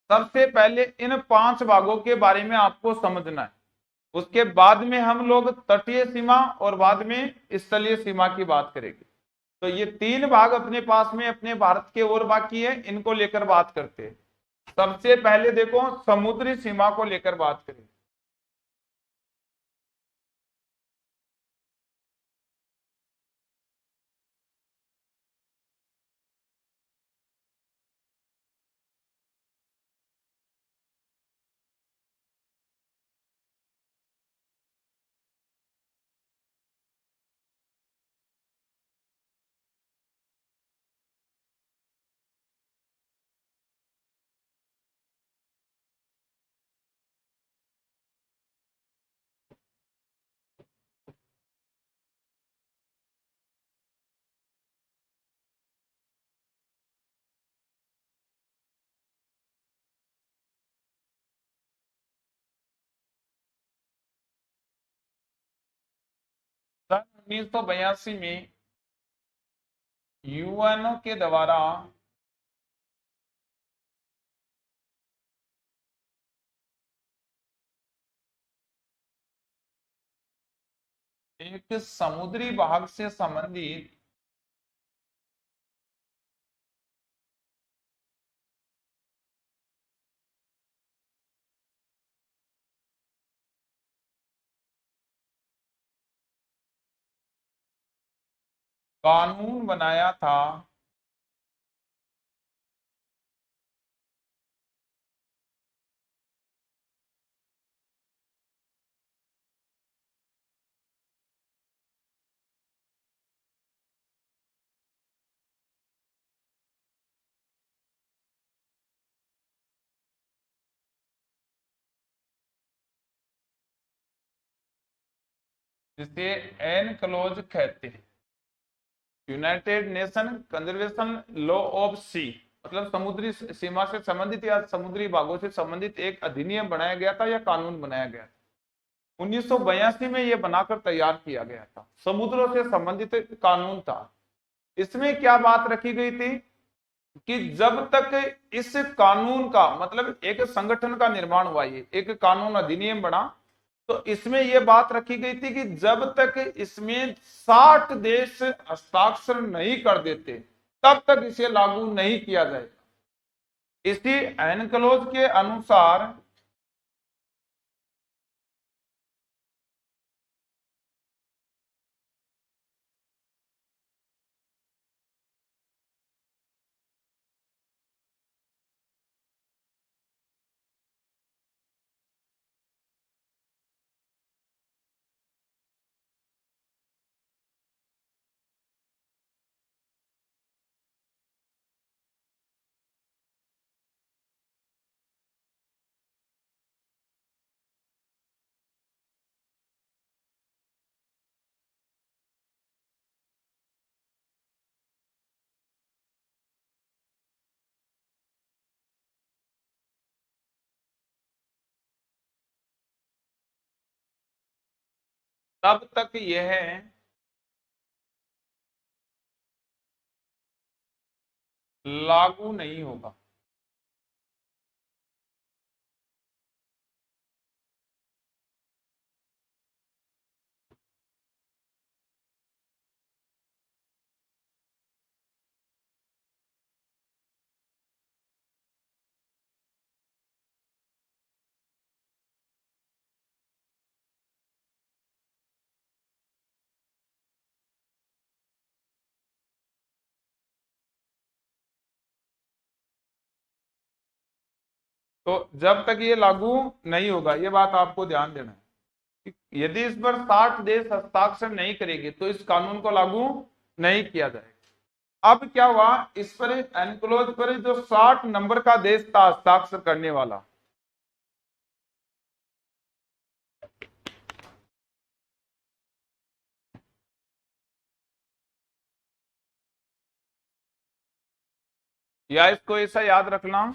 सबसे पहले इन 5 भागों के बारे में आपको समझना है, उसके बाद में हम लोग तटीय सीमा और बाद में स्थलीय सीमा की बात करेंगे। तो ये 3 भाग अपने पास में अपने भारत के और बाकी है, इनको लेकर बात करते हैं। सबसे पहले देखो समुद्री सीमा को लेकर बात करें। सन 1982 में यूएनओ के द्वारा एक समुद्री भाग से संबंधित कानून बनाया था, जिसे एनक्लोज कहते हैं, United Nation conservation law of sea, मतलब समुद्री सीमा से संबंधित या समुद्री भागों से संबंधित एक अधिनियम बनाया गया था या कानून बनाया गया था। 1982 में यह बनाकर तैयार किया गया था, समुद्रों से संबंधित कानून था। इसमें क्या बात रखी गई थी कि जब तक इस कानून का मतलब एक संगठन का निर्माण हुआ, ये एक कानून अधिनियम बना, तो इसमें यह बात रखी गई थी कि जब तक इसमें 60 देश हस्ताक्षर नहीं कर देते तब तक इसे लागू नहीं किया जाएगा। इसी एनक्लोज के अनुसार तब तक यह लागू नहीं होगा। तो जब तक ये लागू नहीं होगा, ये बात आपको ध्यान देना है कि यदि इस पर 60 देश हस्ताक्षर नहीं करेंगे तो इस कानून को लागू नहीं किया जाएगा। अब क्या हुआ, इस पर एनक्लोज पर जो 60 नंबर का देश था हस्ताक्षर करने वाला, या इसको ऐसा याद रखना,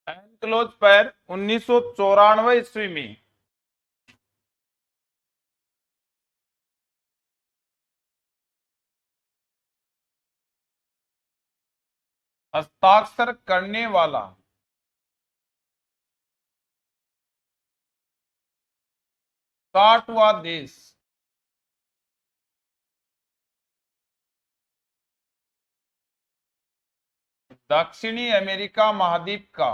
एनक्लोज पर 1994 ईस्वी में हस्ताक्षर करने वाला 60वां देश दक्षिणी अमेरिका महाद्वीप का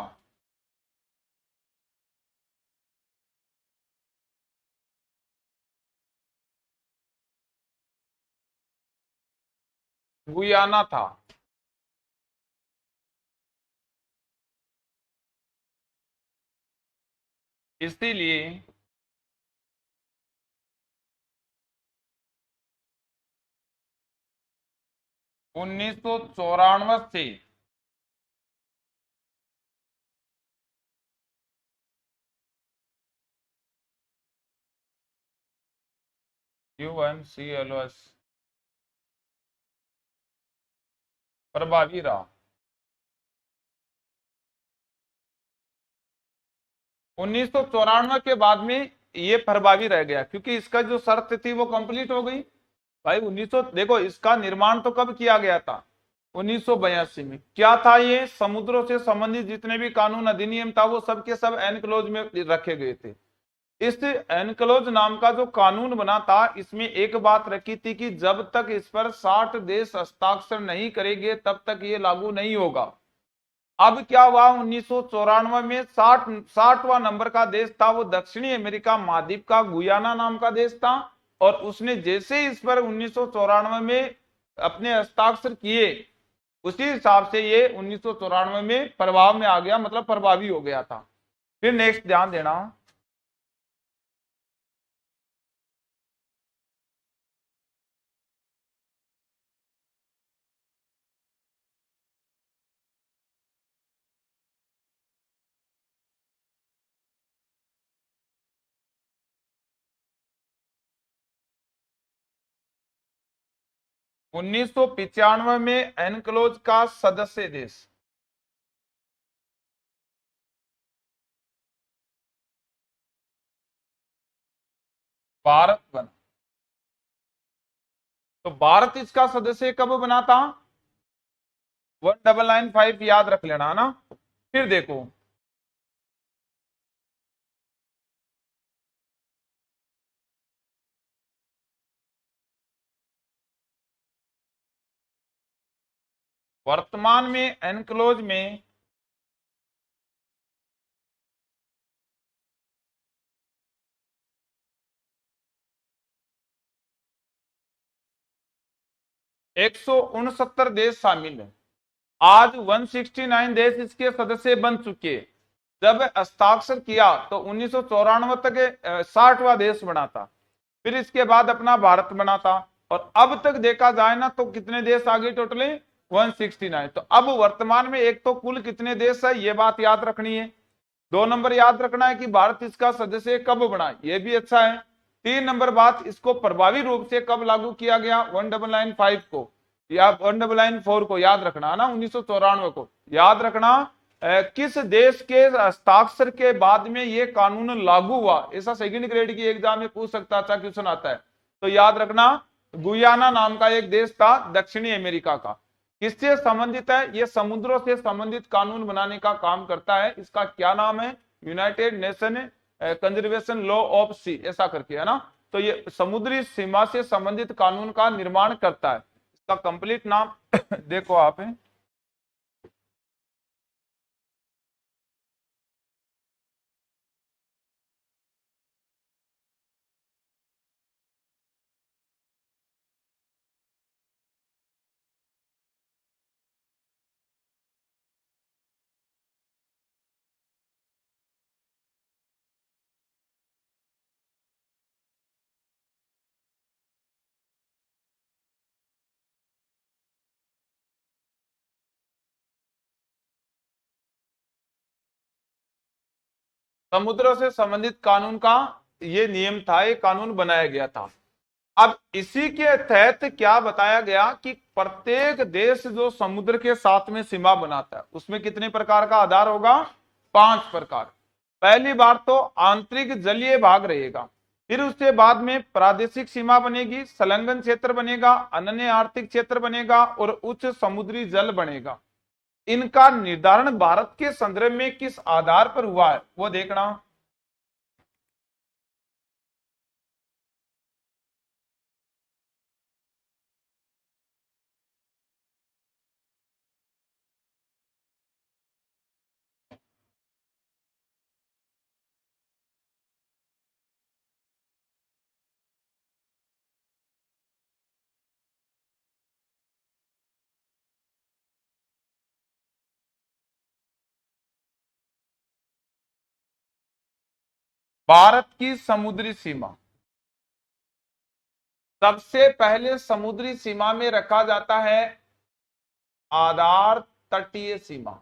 गुयाना था। इसीलिए 1994 से UNCLOS प्रभावी रहा। 1994 के बाद में ये प्रभावी रह गया क्योंकि इसका जो शर्त थी वो कंप्लीट हो गई। भाई 1900 देखो, इसका निर्माण तो कब किया गया था, 1982 में। क्या था ये, समुद्रों से संबंधित जितने भी कानून अधिनियम था वो सब के सब एनक्लोज में रखे गए थे। इस एनक्लोज नाम का जो कानून बना था, इसमें एक बात रखी थी कि जब तक इस पर 60 देश हस्ताक्षर नहीं करेंगे तब तक ये लागू नहीं होगा। अब क्या हुआ, 1994 में 60वां नंबर का देश था वो दक्षिणी अमेरिका महाद्वीप का गुयाना नाम का देश था, और उसने जैसे इस पर 1994 में अपने हस्ताक्षर किए, उसी हिसाब से ये 1994 में प्रभाव में आ गया, मतलब प्रभावी हो गया था। फिर नेक्स्ट ध्यान देना, उन्नीस सौ 95 में एनक्लोज का सदस्य देश भारत बना। तो भारत इसका सदस्य कब बना था, 1995 याद रख लेना ना। फिर देखो, वर्तमान में एनक्लोज में एक सौ 69 देश शामिल है। आज 169 देश इसके सदस्य बन चुके। जब हस्ताक्षर किया तो 1994 तक 60वां देश बना था, फिर इसके बाद अपना भारत बना था, और अब तक देखा जाए ना तो कितने देश आ गए, टोटली 169। तो अब वर्तमान में एक तो कुल कितने देश है ये बात याद रखनी है। 2 नंबर याद रखना है कि भारत इसका सदस्य कब बना, ये भी अच्छा है। 3 नंबर बात, इसको प्रभावी रूप से कब लागू किया गया? 1995 को या 1994 को, याद रखना है ना, 1994 को याद रखना। किस देश के हस्ताक्षर के बाद में ये कानून लागू हुआ? ऐसा सेकंड ग्रेड की एग्जाम में पूछ सकता, अच्छा क्वेश्चन आता है, तो याद रखना गुयाना नाम का एक देश था दक्षिणी अमेरिका का। किससे संबंधित है? ये समुद्रों से संबंधित कानून बनाने का काम करता है। इसका क्या नाम है? United Nation conservation law of sea, ऐसा करके है ना। तो ये समुद्री सीमा से संबंधित कानून का निर्माण करता है। इसका कंप्लीट नाम देखो आप है। समुद्रों से संबंधित कानून का ये नियम था, ये कानून बनाया गया था। अब इसी के तहत क्या बताया गया कि प्रत्येक देश जो समुद्र के साथ में सीमा बनाता है उसमें कितने प्रकार का आधार होगा? 5 प्रकार। पहली बार तो आंतरिक जलीय भाग रहेगा, फिर उसके बाद में प्रादेशिक सीमा बनेगी, संलग्न क्षेत्र बनेगा, अनन्य आर्थिक क्षेत्र बनेगा और उच्च समुद्री जल बनेगा। इनका निर्धारण भारत के संदर्भ में किस आधार पर हुआ है वो देखना। भारत की समुद्री सीमा, सबसे पहले समुद्री सीमा में रखा जाता है आधार तटीय सीमा।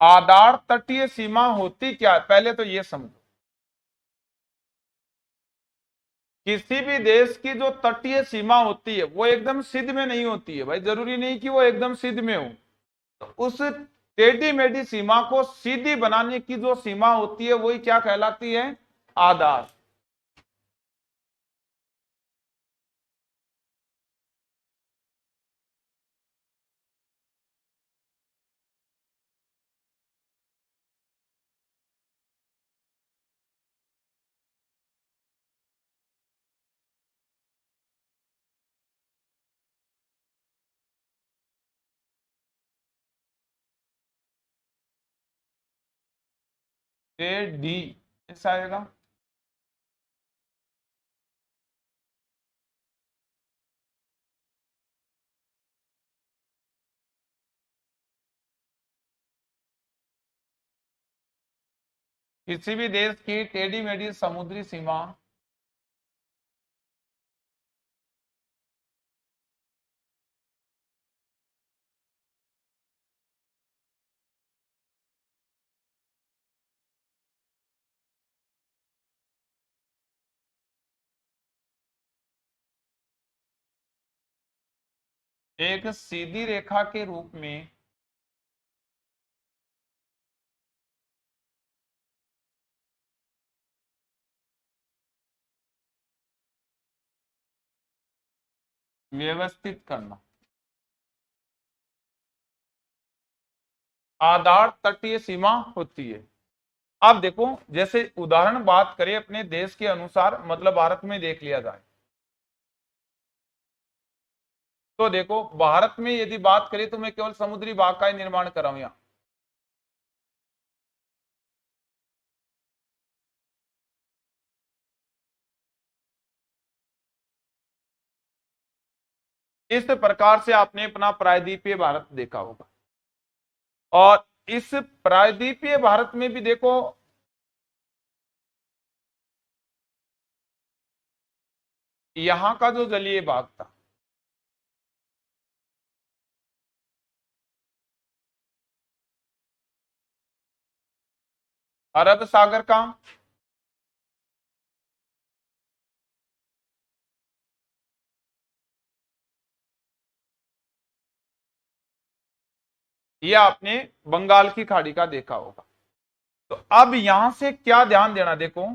आधार तटीय सीमा होती क्या है पहले तो ये समझो। किसी भी देश की जो तटीय सीमा होती है वो एकदम सिद्ध में नहीं होती है भाई, जरूरी नहीं कि वो एकदम सिद्ध में हो। तो उस टेढ़ी मेढ़ी सीमा को सीधी बनाने की जो सीमा होती है वही क्या कहलाती है? आधार। डी ऐसा आएगा। किसी भी देश की टेढ़ी मेढ़ी समुद्री सीमा एक सीधी रेखा के रूप में व्यवस्थित करना, आधार तटीय सीमा होती है। अब देखो, जैसे उदाहरण बात करें अपने देश के अनुसार, मतलब भारत में देख लिया जाए तो देखो भारत में यदि बात करें तो मैं केवल समुद्री भाग का ही निर्माण कर रहा हूं यहां। इस प्रकार से आपने अपना प्रायद्वीपीय भारत देखा होगा। और इस प्रायद्वीपीय भारत में भी देखो यहां का जो जलीय भाग था, अरब सागर का, ये आपने बंगाल की खाड़ी का देखा होगा। तो अब यहां से क्या ध्यान देना, देखो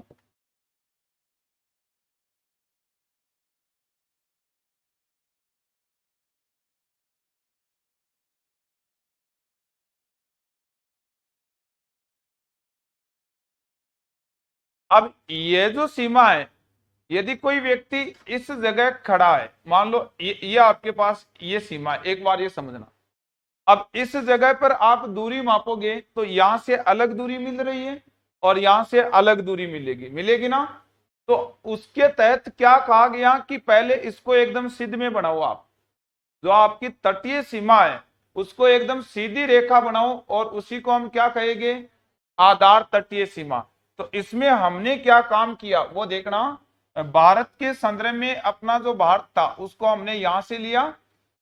अब ये जो सीमा है, यदि कोई व्यक्ति इस जगह खड़ा है, मान लो ये आपके पास ये सीमा है, एक बार ये समझना। अब इस जगह पर आप दूरी मापोगे तो यहां से अलग दूरी मिल रही है और यहां से अलग दूरी मिलेगी, मिलेगी ना। तो उसके तहत क्या कहा गया कि पहले इसको एकदम सिद्ध में बनाओ, आप जो आपकी तटीय सीमा है उसको एकदम सीधी रेखा बनाओ, और उसी को हम क्या कहेंगे, आधार तटीय सीमा। तो इसमें हमने क्या काम किया वो देखना। भारत के संदर्भ में अपना जो भारत था उसको हमने यहां से लिया,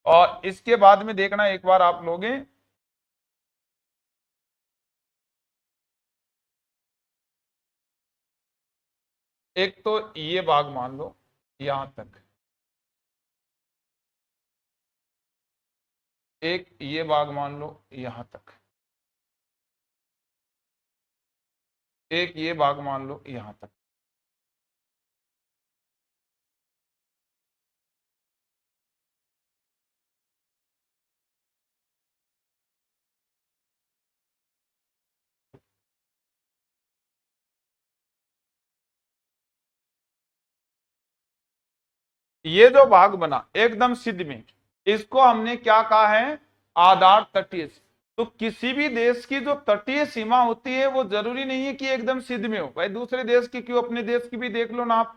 और इसके बाद में देखना एक बार आप लोगे, एक तो ये भाग मान लो यहां तक, एक ये भाग मान लो यहां तक, एक ये भाग मान लो यहां तक। ये जो भाग बना एकदम सिद्ध में, इसको हमने क्या कहा है, आधार तटीय। तो किसी भी देश की जो तटीय सीमा होती है वो जरूरी नहीं है कि एकदम सिद्ध में हो। भाई दूसरे देश की क्यों, अपने देश की भी देख लो ना आप।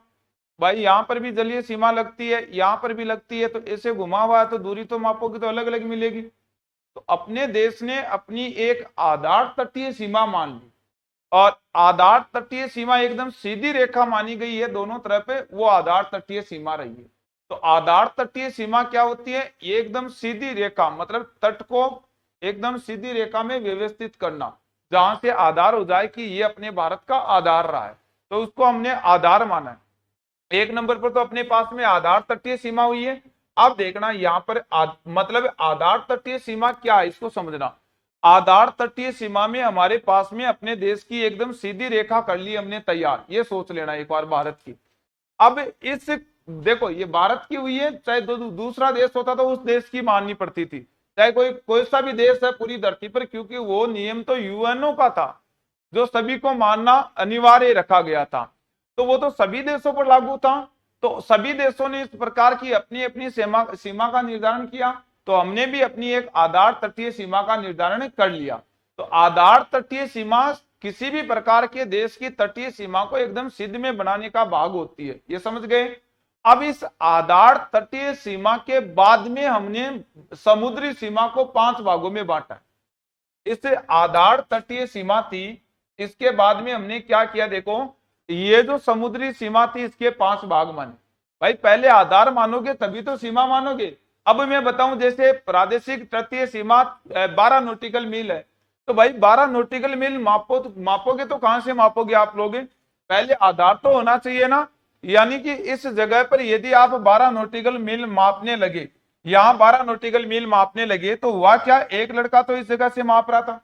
भाई यहाँ पर भी जलीय सीमा लगती है, यहाँ पर भी लगती है, तो ऐसे घुमा हुआ है तो दूरी तो मापोगे तो अलग अलग मिलेगी। तो अपने देश ने अपनी एक आधार तटीय सीमा मान ली, और आधार तटीय सीमा एकदम सीधी रेखा मानी गई है दोनों तरफ पे, वो आधार तटीय सीमा रही है। तो आधार तटीय सीमा क्या होती है, ये एकदम सीधी रेखा, मतलब तट को एकदम सीधी रेखा में व्यवस्थित करना, जहां से आधार हो जाए कि ये अपने भारत का आधार रहा है, तो उसको हमने आधार माना है। एक नंबर पर तो अपने पास में आधार तटीय सीमा हुई है। अब देखना यहाँ पर मतलब आधार तटीय सीमा क्या है इसको समझना। आधार तटीय सीमा में हमारे पास में अपने देश की एकदम सीधी रेखा कर ली हमने तैयार, ये सोच लेना एक बार भारत की। अब इस देखो ये भारत की हुई है, चाहे दूसरा देश होता तो उस देश की माननी पड़ती थी, चाहे कोई कोई सा भी देश है पूरी धरती पर, क्योंकि वो नियम तो यूएनओ का था जो सभी को मानना अनिवार्य रखा गया था। तो वो तो सभी देशों पर लागू था। तो सभी देशों ने इस प्रकार की अपनी अपनी सीमा का निर्धारण किया, तो हमने भी अपनी एक आधार तटीय सीमा का निर्धारण कर लिया। तो आधार तटीय सीमा किसी भी प्रकार के देश की तटीय सीमा को एकदम सिद्ध में बनाने का भाग होती है, ये समझ गए। अब इस आधार तटीय सीमा के बाद में हमने समुद्री सीमा को 5 भागों में बांटा। इस आधार तटीय सीमा थी, इसके बाद में हमने क्या किया, देखो ये जो समुद्री सीमा थी इसके 5 भाग माने। भाई पहले आधार मानोगे तभी तो सीमा मानोगे। अब मैं बताऊं, जैसे प्रादेशिक तटीय सीमा 12 नॉटिकल मील है, तो भाई 12 नॉटिकल मील मापोगे तो कहां से मापोगे आप लोग, पहले आधार तो होना चाहिए ना। यानी कि इस जगह पर यदि आप 12 नॉटिकल मील मापने लगे, यहां 12 नॉटिकल मील मापने लगे, तो हुआ क्या, एक लड़का तो इस जगह से माप रहा था,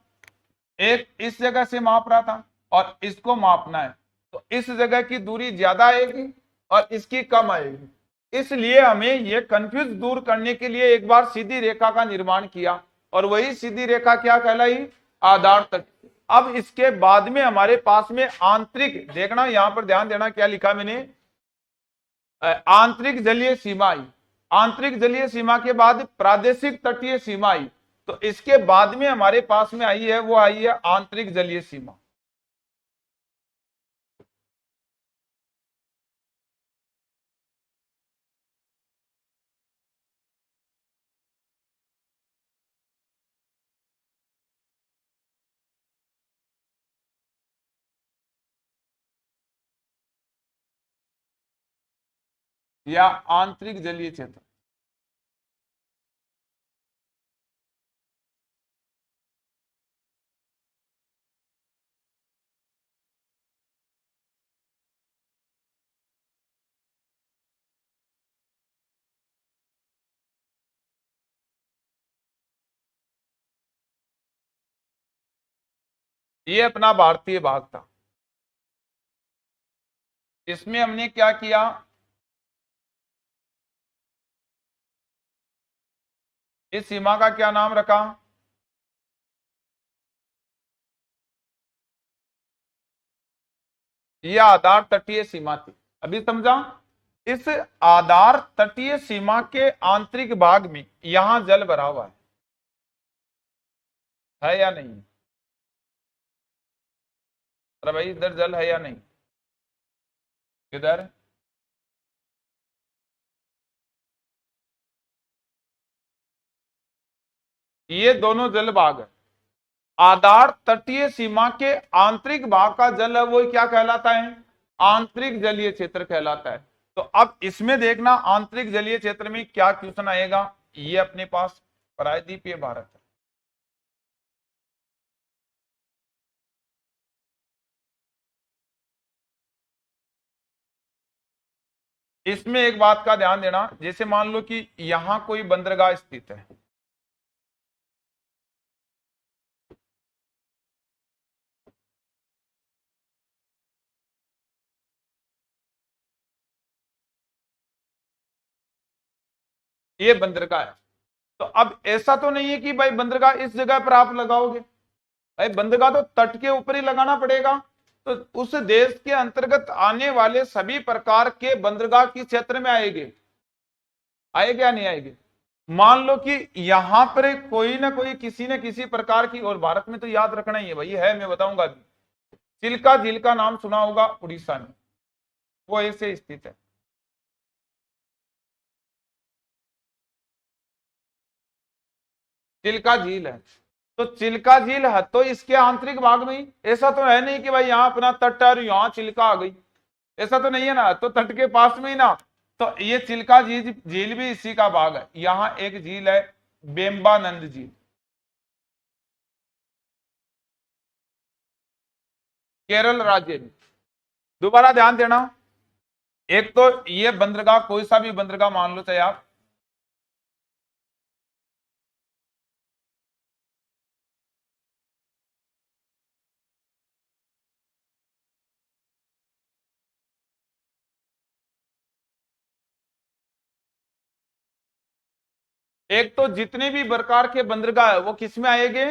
एक इस जगह से माप रहा था, और इसको मापना है, तो इस जगह की दूरी ज्यादा आएगी और इसकी कम आएगी। इसलिए हमें यह कंफ्यूज दूर करने के लिए एक बार सीधी रेखा का निर्माण किया, और वही सीधी रेखा क्या कहलाई, आधार तक। अब इसके बाद में हमारे पास में आंतरिक, देखना यहां पर ध्यान देना क्या लिखा मैंने, आंतरिक जलीय सीमा आई। आंतरिक जलीय सीमा के बाद प्रादेशिक तटीय सीमा आई। तो इसके बाद में हमारे पास में आई है, वो आई है आंतरिक जलीय सीमा। या आंतरिक जलीय क्षेत्र। ये अपना भारतीय भाग था। इसमें हमने क्या किया, इस सीमा का क्या नाम रखा, ये आधार तटीय सीमा थी। अभी समझा। इस आधार तटीय सीमा के आंतरिक भाग में यहां जल भरा हुआ है या नहीं? अरे भाई इधर जल है या नहीं? किधर? ये दोनों जल भाग है। आधार तटीय सीमा के आंतरिक भाग का जल है वो क्या कहलाता है? आंतरिक जलीय क्षेत्र कहलाता है। तो अब इसमें देखना आंतरिक जलीय क्षेत्र में क्या क्वेश्चन आएगा। ये अपने पास प्रायद्वीपीय भारत है। इसमें एक बात का ध्यान देना, जैसे मान लो कि यहां कोई बंदरगाह स्थित है, ये बंदरगाह है। तो अब ऐसा तो नहीं है कि भाई बंदरगाह इस जगह पर आप लगाओगे, भाई बंदरगाह तो तट के ऊपर ही लगाना पड़ेगा। तो उस देश के अंतर्गत आने वाले सभी प्रकार के बंदरगाह किस क्षेत्र में आएंगे, आएगा या नहीं आएंगे? मान लो कि यहां पर कोई ना कोई किसी न किसी प्रकार की, और भारत में तो याद रखना ही है भाई, है मैं बताऊंगा अभी। चिल्का झील का नाम सुना होगा उड़ीसा में, वो ऐसे स्थित है। चिल्का झील है। तो चिल्का झील है तो इसके आंतरिक भाग में ही, ऐसा तो है नहीं कि भाई यहाँ अपना तट है और यहाँ चिल्का आ गई, ऐसा तो नहीं है ना। तो तट के पास में ही ना, तो ये चिल्का झील झील भी इसी का भाग है। यहाँ एक झील है बेम्बानंद झील, केरल राज्य में। दोबारा ध्यान देना, एक तो ये बंदरगाह कोई सा भी बंदरगाह मान लो चाहे आप, एक तो जितने भी प्रकार के बंदरगाह है वो किस में आएंगे,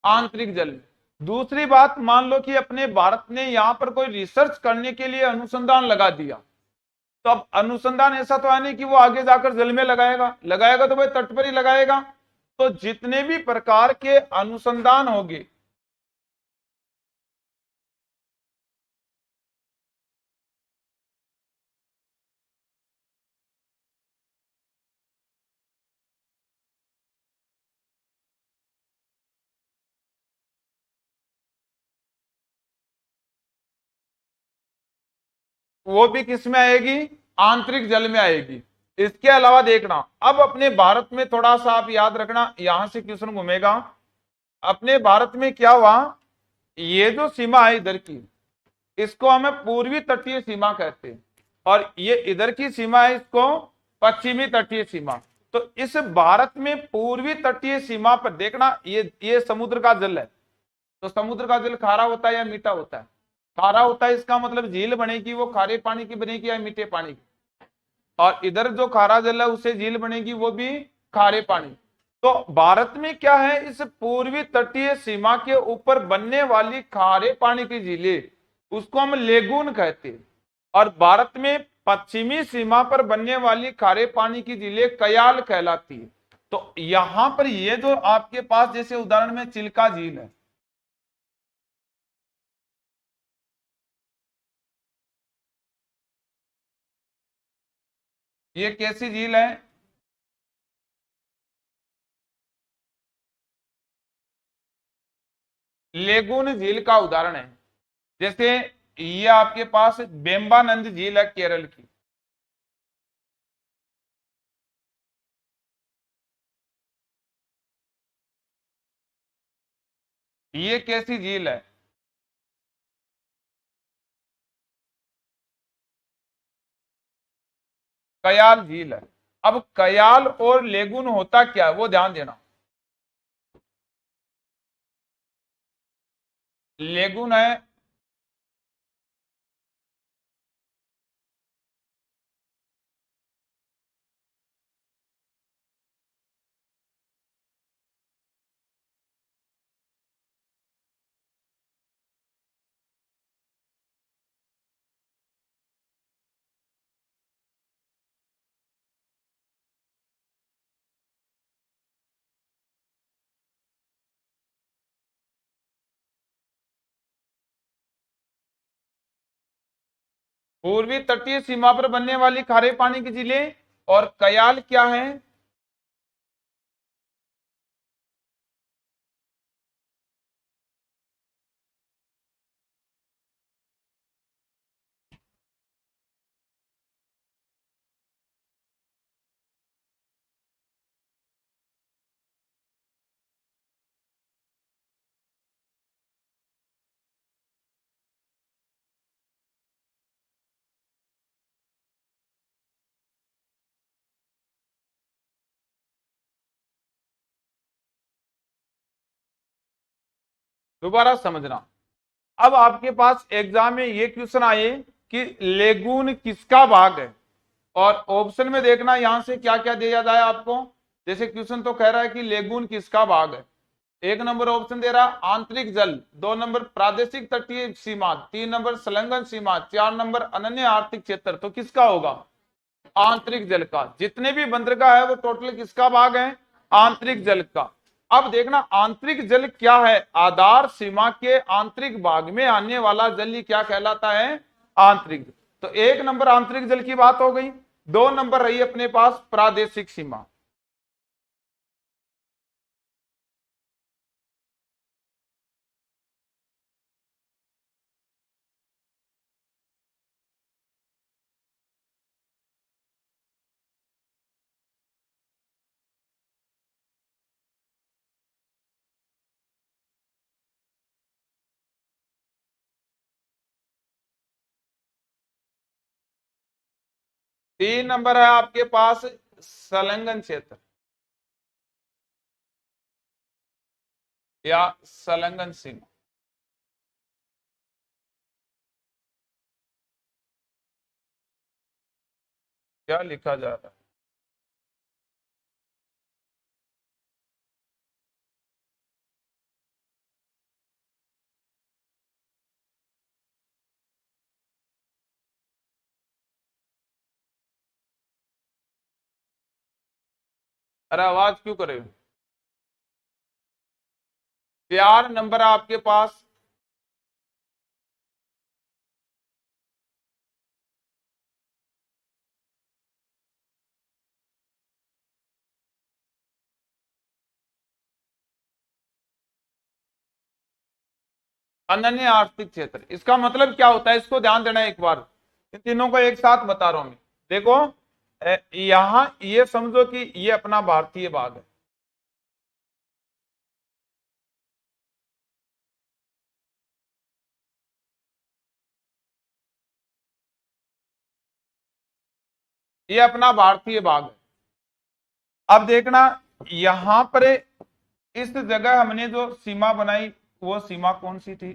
आंतरिक जल में। दूसरी बात, मान लो कि अपने भारत ने यहां पर कोई रिसर्च करने के लिए अनुसंधान लगा दिया, तो अब अनुसंधान ऐसा तो है नहीं कि वो आगे जाकर जल में लगाएगा, लगाएगा तो भाई तट पर ही लगाएगा। तो जितने भी प्रकार के अनुसंधान होंगे, वो भी किस में आएगी, आंतरिक जल में आएगी। इसके अलावा देखना, अब अपने भारत में थोड़ा सा आप याद रखना, यहां से क्वेश्चन घूमेगा। अपने भारत में क्या हुआ, ये जो सीमा है इधर की, इसको हमें पूर्वी तटीय सीमा कहते हैं, और ये इधर की सीमा है, इसको पश्चिमी तटीय सीमा। तो इस भारत में पूर्वी तटीय सीमा पर देखना, ये समुद्र का जल है। तो समुद्र का जल खारा होता है या मीठा होता है? खारा होता है, इसका मतलब झील बनेगी वो खारे पानी की बनेगी या मीठे पानी की? और इधर जो खारा जल है उससे झील बनेगी वो भी खारे पानी। तो भारत में क्या है, इस पूर्वी तटीय सीमा के ऊपर बनने वाली खारे पानी की झीलें, उसको हम लेगून कहते हैं। और भारत में पश्चिमी सीमा पर बनने वाली खारे पानी की झीलें कयाल कहलाती है। तो यहां पर ये जो आपके पास जैसे उदाहरण में चिल्का झील है, ये कैसी झील है, लेगून झील का उदाहरण है। जैसे ये आपके पास बेम्बानंद झील है केरल की, ये कैसी झील है? कयाल झील है। अब कयाल और लेगुन होता क्या है वो ध्यान देना। लेगुन है, पूर्वी तटीय सीमा पर बनने वाली खारे पानी की झीलें। और कयाल क्या है? दोबारा समझना। अब आपके पास एग्जाम में ये क्वेश्चन आए कि लेगून किसका भाग है, और ऑप्शन में देखना यहां से क्या क्या दिया जाए आपको। जैसे क्वेश्चन तो कह रहा है कि लेगून किसका भाग है। एक नंबर ऑप्शन दे रहा आंतरिक जल, दो नंबर प्रादेशिक तटीय सीमा, तीन नंबर संलग्न सीमा, चार नंबर अनन्य आर्थिक क्षेत्र। तो किसका होगा? आंतरिक जल का। जितने भी बंदरगाह है वो टोटल किसका भाग है? आंतरिक जल का। अब देखना आंतरिक जल क्या है, आधार सीमा के आंतरिक भाग में आने वाला जल ही क्या कहलाता है? आंतरिक। तो एक नंबर आंतरिक जल की बात हो गई। दो नंबर रही अपने पास प्रादेशिक सीमा। तीन नंबर है आपके पास संलग्न क्षेत्र या संलग्न सीमा। क्या लिखा जा रहा है? अरे आवाज क्यों करे? चार नंबर आपके पास अनन्य आर्थिक क्षेत्र। इसका मतलब क्या होता है इसको ध्यान देना एक बार। इन तीनों को एक साथ बता रहा हूं मैं। देखो यहां ये समझो कि ये अपना भारतीय भाग है। ये अपना भारतीय भाग है। अब देखना यहां पर इस जगह हमने जो सीमा बनाई वो सीमा कौन सी थी?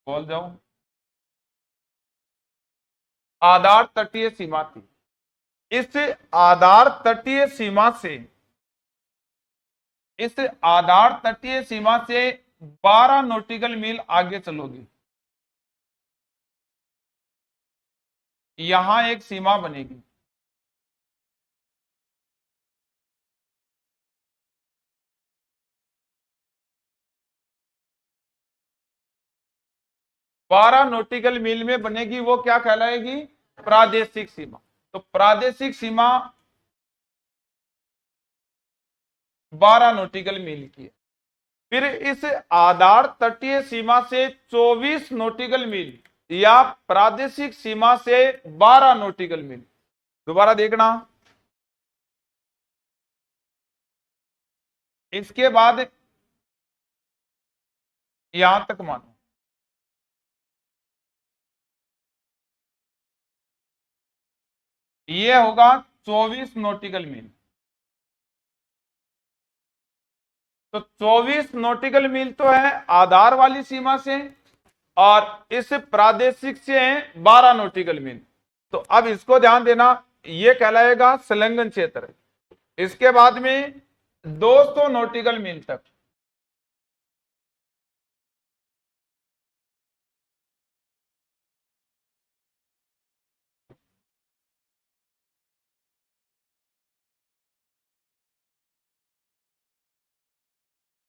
बोल जाओ। आधार तटीय सीमा थी। इस आधार तटीय सीमा से इस आधार तटीय सीमा से 12 नॉटिकल मील आगे चलोगे, यहां एक सीमा बनेगी। 12 नॉटिकल मील में बनेगी, वो क्या कहलाएगी? प्रादेशिक सीमा। तो प्रादेशिक सीमा 12 नॉटिकल मील की है। फिर इस आधार तटीय सीमा से 24 नॉटिकल मील या प्रादेशिक सीमा से 12 नॉटिकल मील। दोबारा देखना इसके बाद यहां तक मानो, ये होगा 24 नॉटिकल मील। तो 24 नॉटिकल मील तो है आधार वाली सीमा से, और इस प्रादेशिक से है 12 नॉटिकल मील। तो अब इसको ध्यान देना, ये कहलाएगा संलग्न क्षेत्र। इसके बाद में 200 नॉटिकल मील तक,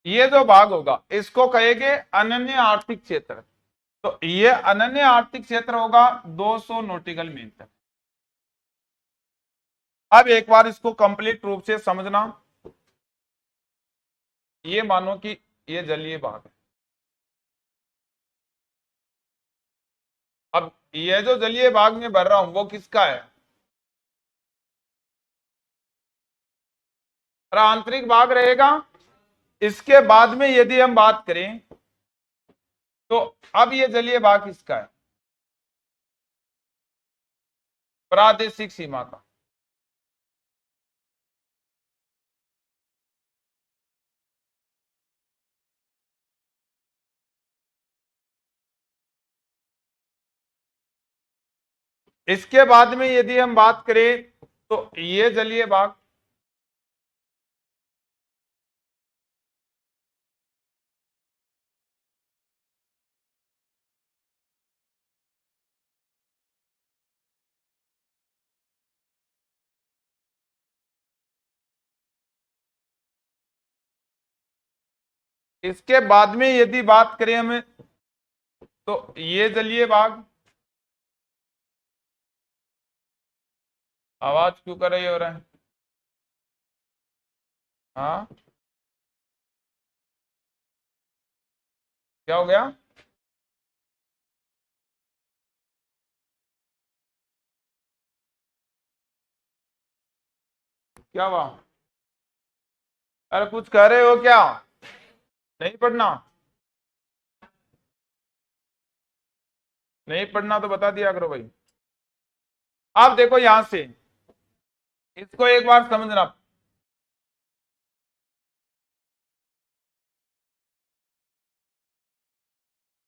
ये जो भाग होगा इसको कहेंगे अनन्य आर्थिक क्षेत्र। तो ये अनन्य आर्थिक क्षेत्र होगा 200 नॉटिकल मील तक। अब एक बार इसको कंप्लीट रूप से समझना, ये मानो कि ये जलीय भाग है। अब ये जो जलीय भाग में भर रहा हूं वो किसका है? आंतरिक भाग रहेगा। इसके बाद में यदि हम बात करें तो अब ये जलीय भाग किसका है? प्रादेशिक सीमा का। इसके बाद में यदि हम बात करें तो ये जलीय भाग, इसके बाद में यदि बात करें हमें तो ये जलीय भाग, आवाज क्यों कर रही हो रहा है? हाँ, क्या हो गया? क्या हुआ? अरे कुछ कह रहे हो क्या? नहीं पढ़ना? नहीं पढ़ना तो बता दिया करो भाई। आप देखो यहां से इसको एक बार समझना।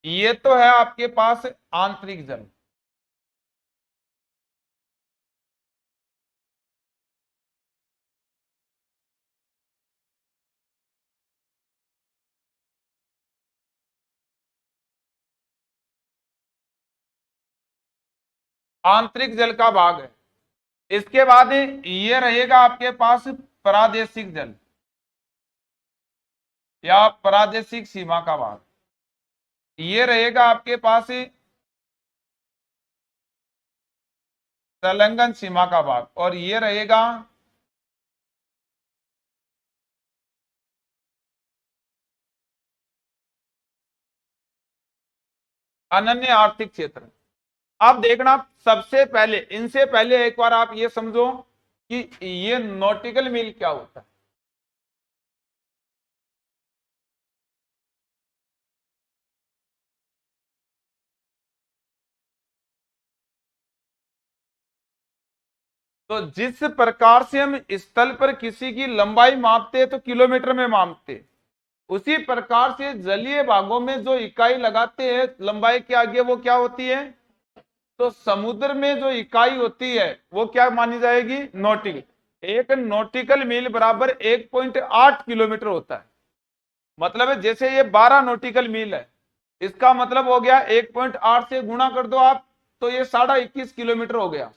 ये तो है आपके पास आंतरिक जल, आंतरिक जल का भाग है। इसके बाद ये रहेगा आपके पास प्रादेशिक जल या प्रादेशिक सीमा का भाग। ये रहेगा आपके पास संलग्न सीमा का भाग, और ये रहेगा अनन्य आर्थिक क्षेत्र। आप देखना, सबसे पहले इनसे पहले एक बार आप ये समझो कि ये नॉटिकल मील क्या होता है। तो जिस प्रकार से हम स्थल पर किसी की लंबाई मापते हैं तो किलोमीटर में मापते, उसी प्रकार से जलीय भागों में जो इकाई लगाते हैं लंबाई के आगे वो क्या होती है? तो समुद्र में जो इकाई होती है वो क्या मानी जाएगी? नॉटिकल। एक नॉटिकल मील बराबर 1.8 किलोमीटर होता है। मतलब है जैसे ये 12 नॉटिकल मील है, इसका मतलब हो गया 1.8 से गुणा कर दो आप, तो ये 21.5 किलोमीटर हो गया।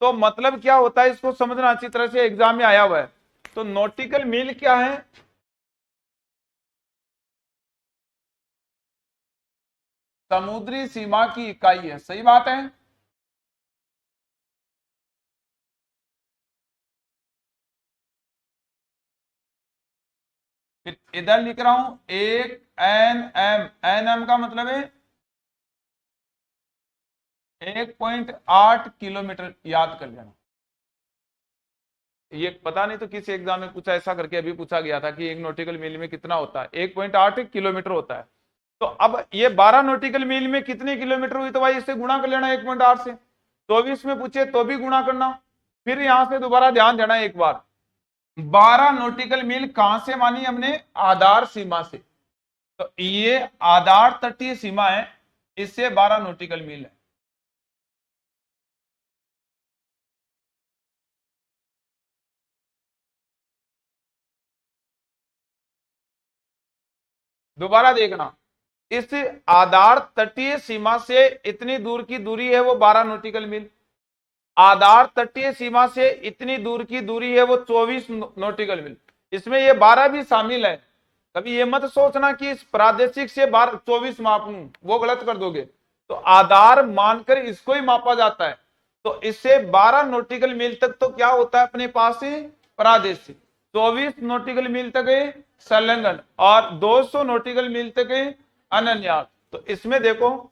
तो मतलब क्या होता है इसको समझना अच्छी तरह से, एग्जाम में आया हुआ है। तो नॉटिकल मील क्या है? समुद्री सीमा की इकाई है। सही बात है। फिर इधर लिख रहा हूं 1 एन एम का मतलब है 1.8 किलोमीटर, याद कर लेना। ये पता नहीं तो किसी एग्जाम में पूछा, ऐसा करके अभी पूछा गया था कि 1 नॉटिकल मील में कितना होता है, 1.8 किलोमीटर होता है। तो अब ये 12 नॉटिकल मील में कितनी किलोमीटर हुई, तो भाई इससे गुणा कर लेना 1.8 से। 24 में पूछे तो भी गुणा करना। फिर यहां से दोबारा ध्यान देना एक बार, 12 नॉटिकल मील कहां से मानी हमने, आधार सीमा से। तो ये आधार तटीय सीमा है, इससे 12 नॉटिकल मील है। दोबारा देखना, इस आधार तटीय सीमा से इतनी दूर की दूरी है वो 12 नॉटिकल मील, आधार तटीय सीमा से इतनी दूर की दूरी है वो 24 नॉटिकल मील। इसमें ये 12 भी शामिल है। कभी ये मत सोचना कि इस प्रादेशिक से 12 24 माप लूं, वो गलत कर दोगे। तो आधार मानकर इसको ही मापा जाता है। तो इससे 12 नॉटिकल मील तक तो क्या होता है अपने पास ही, प्रादेशिक। 24 नॉटिकल मील तक है संलग्न, और 200 नॉटिकल मील तक है अनन्य। तो इसमें देखो,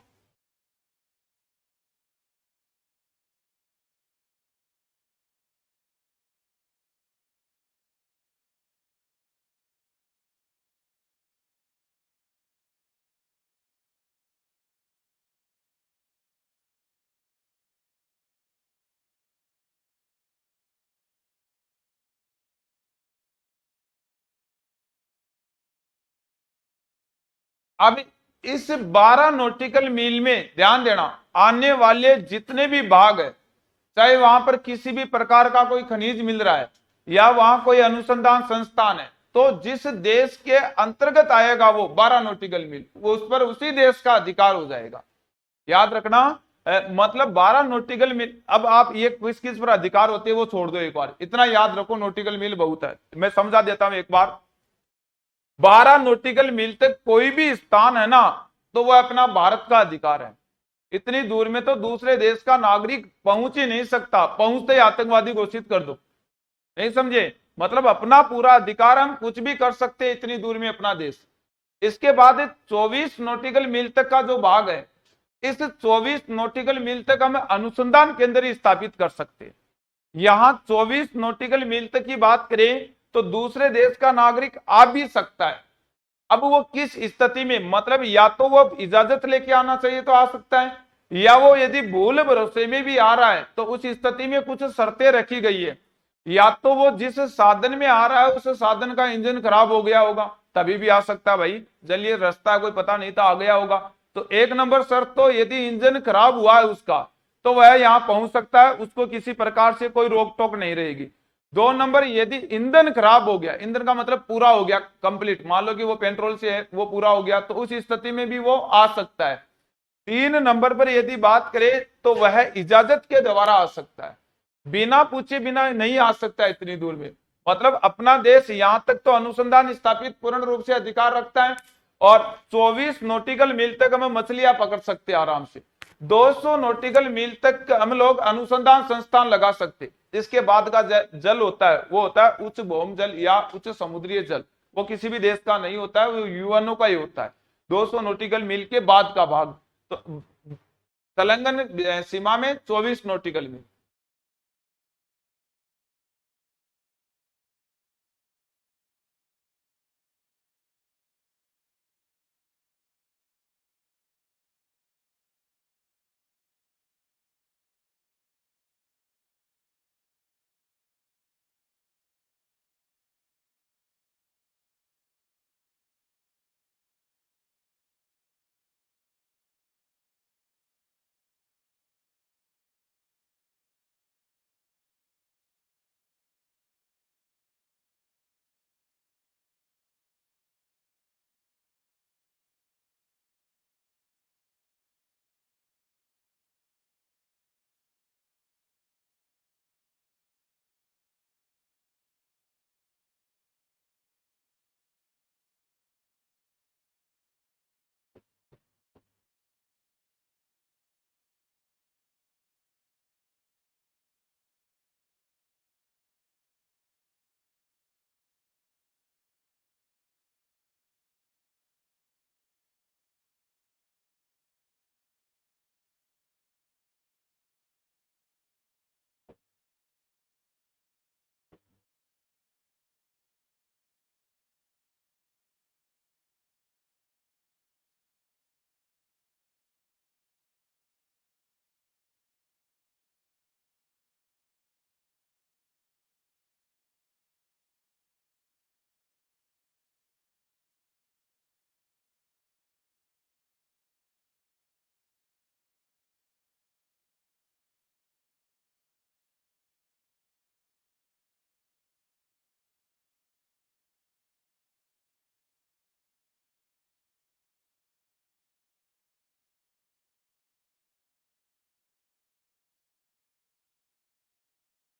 अब इस 12 नॉटिकल मील में ध्यान देना, आने वाले जितने भी भाग है, चाहे वहां पर किसी भी प्रकार का कोई खनिज मिल रहा है या वहां कोई अनुसंधान संस्थान है, तो जिस देश के अंतर्गत आएगा वो 12 नॉटिकल मील, वो उस पर उसी देश का अधिकार हो जाएगा। याद रखना, मतलब 12 नॉटिकल मील। अब आप ये किस किस पर अधिकार होते हैं वो छोड़ दो, एक बार इतना याद रखो, नॉटिकल मील बहुत है, मैं समझा देता हूं एक बार। 12 नॉटिकल मील तक कोई भी स्थान है ना, तो वह अपना भारत का अधिकार है। इतनी दूर में तो दूसरे देश का नागरिक पहुंच ही नहीं सकता, पहुंचते ही आतंकवादी घोषित कर दो। नहीं समझे, मतलब अपना पूरा अधिकार, हम कुछ भी कर सकते हैं इतनी दूर में अपना देश। इसके बाद 24 नॉटिकल मील तक का जो भाग है, इस 24 नॉटिकल मील तक हम अनुसंधान केंद्र ही स्थापित कर सकते हैं। यहां 24 नॉटिकल मील तक की बात करें तो दूसरे देश का नागरिक आ भी सकता है। अब वो किस स्थिति में, मतलब या तो वो इजाजत लेके आना चाहिए तो आ सकता है, या वो यदि भूल भरोसे में भी आ रहा है तो उस स्थिति में कुछ शर्तें रखी गई है। या तो वो जिस साधन में आ रहा है उस साधन का इंजन खराब हो गया होगा, तभी भी आ सकता है भाई, जलिए रास्ता कोई पता नहीं था आ गया होगा। तो 1 नंबर शर्त तो यदि इंजन खराब हुआ है उसका, तो वह यहां पहुंच सकता है, उसको किसी प्रकार से कोई रोक टोक नहीं रहेगी। 2 नंबर, यदि ईंधन खराब हो गया, ईंधन का मतलब पूरा हो गया कंप्लीट, मान लो कि वो पेट्रोल से है वो पूरा हो गया, तो उस स्थिति में भी वो आ सकता है। 3 नंबर पर यदि बात करें तो वह इजाजत के द्वारा आ सकता है, बिना पूछे बिना नहीं आ सकता इतनी दूर में। मतलब अपना देश यहां तक तो अनुसंधान स्थापित पूर्ण रूप से अधिकार रखता है, और 24 नॉटिकल मील तक हम मछलियां पकड़ सकते हैं आराम से। 200 नॉटिकल मील तक हम लोग अनुसंधान संस्थान लगा सकते। इसके बाद का जल होता है वो होता है उच्च भौम जल या उच्च समुद्रीय जल, वो किसी भी देश का नहीं होता है, वो यूएनओ का ही होता है। 200 नॉटिकल मील के बाद का भाग, तो तेलंगाना सीमा में 24 नॉटिकल मील।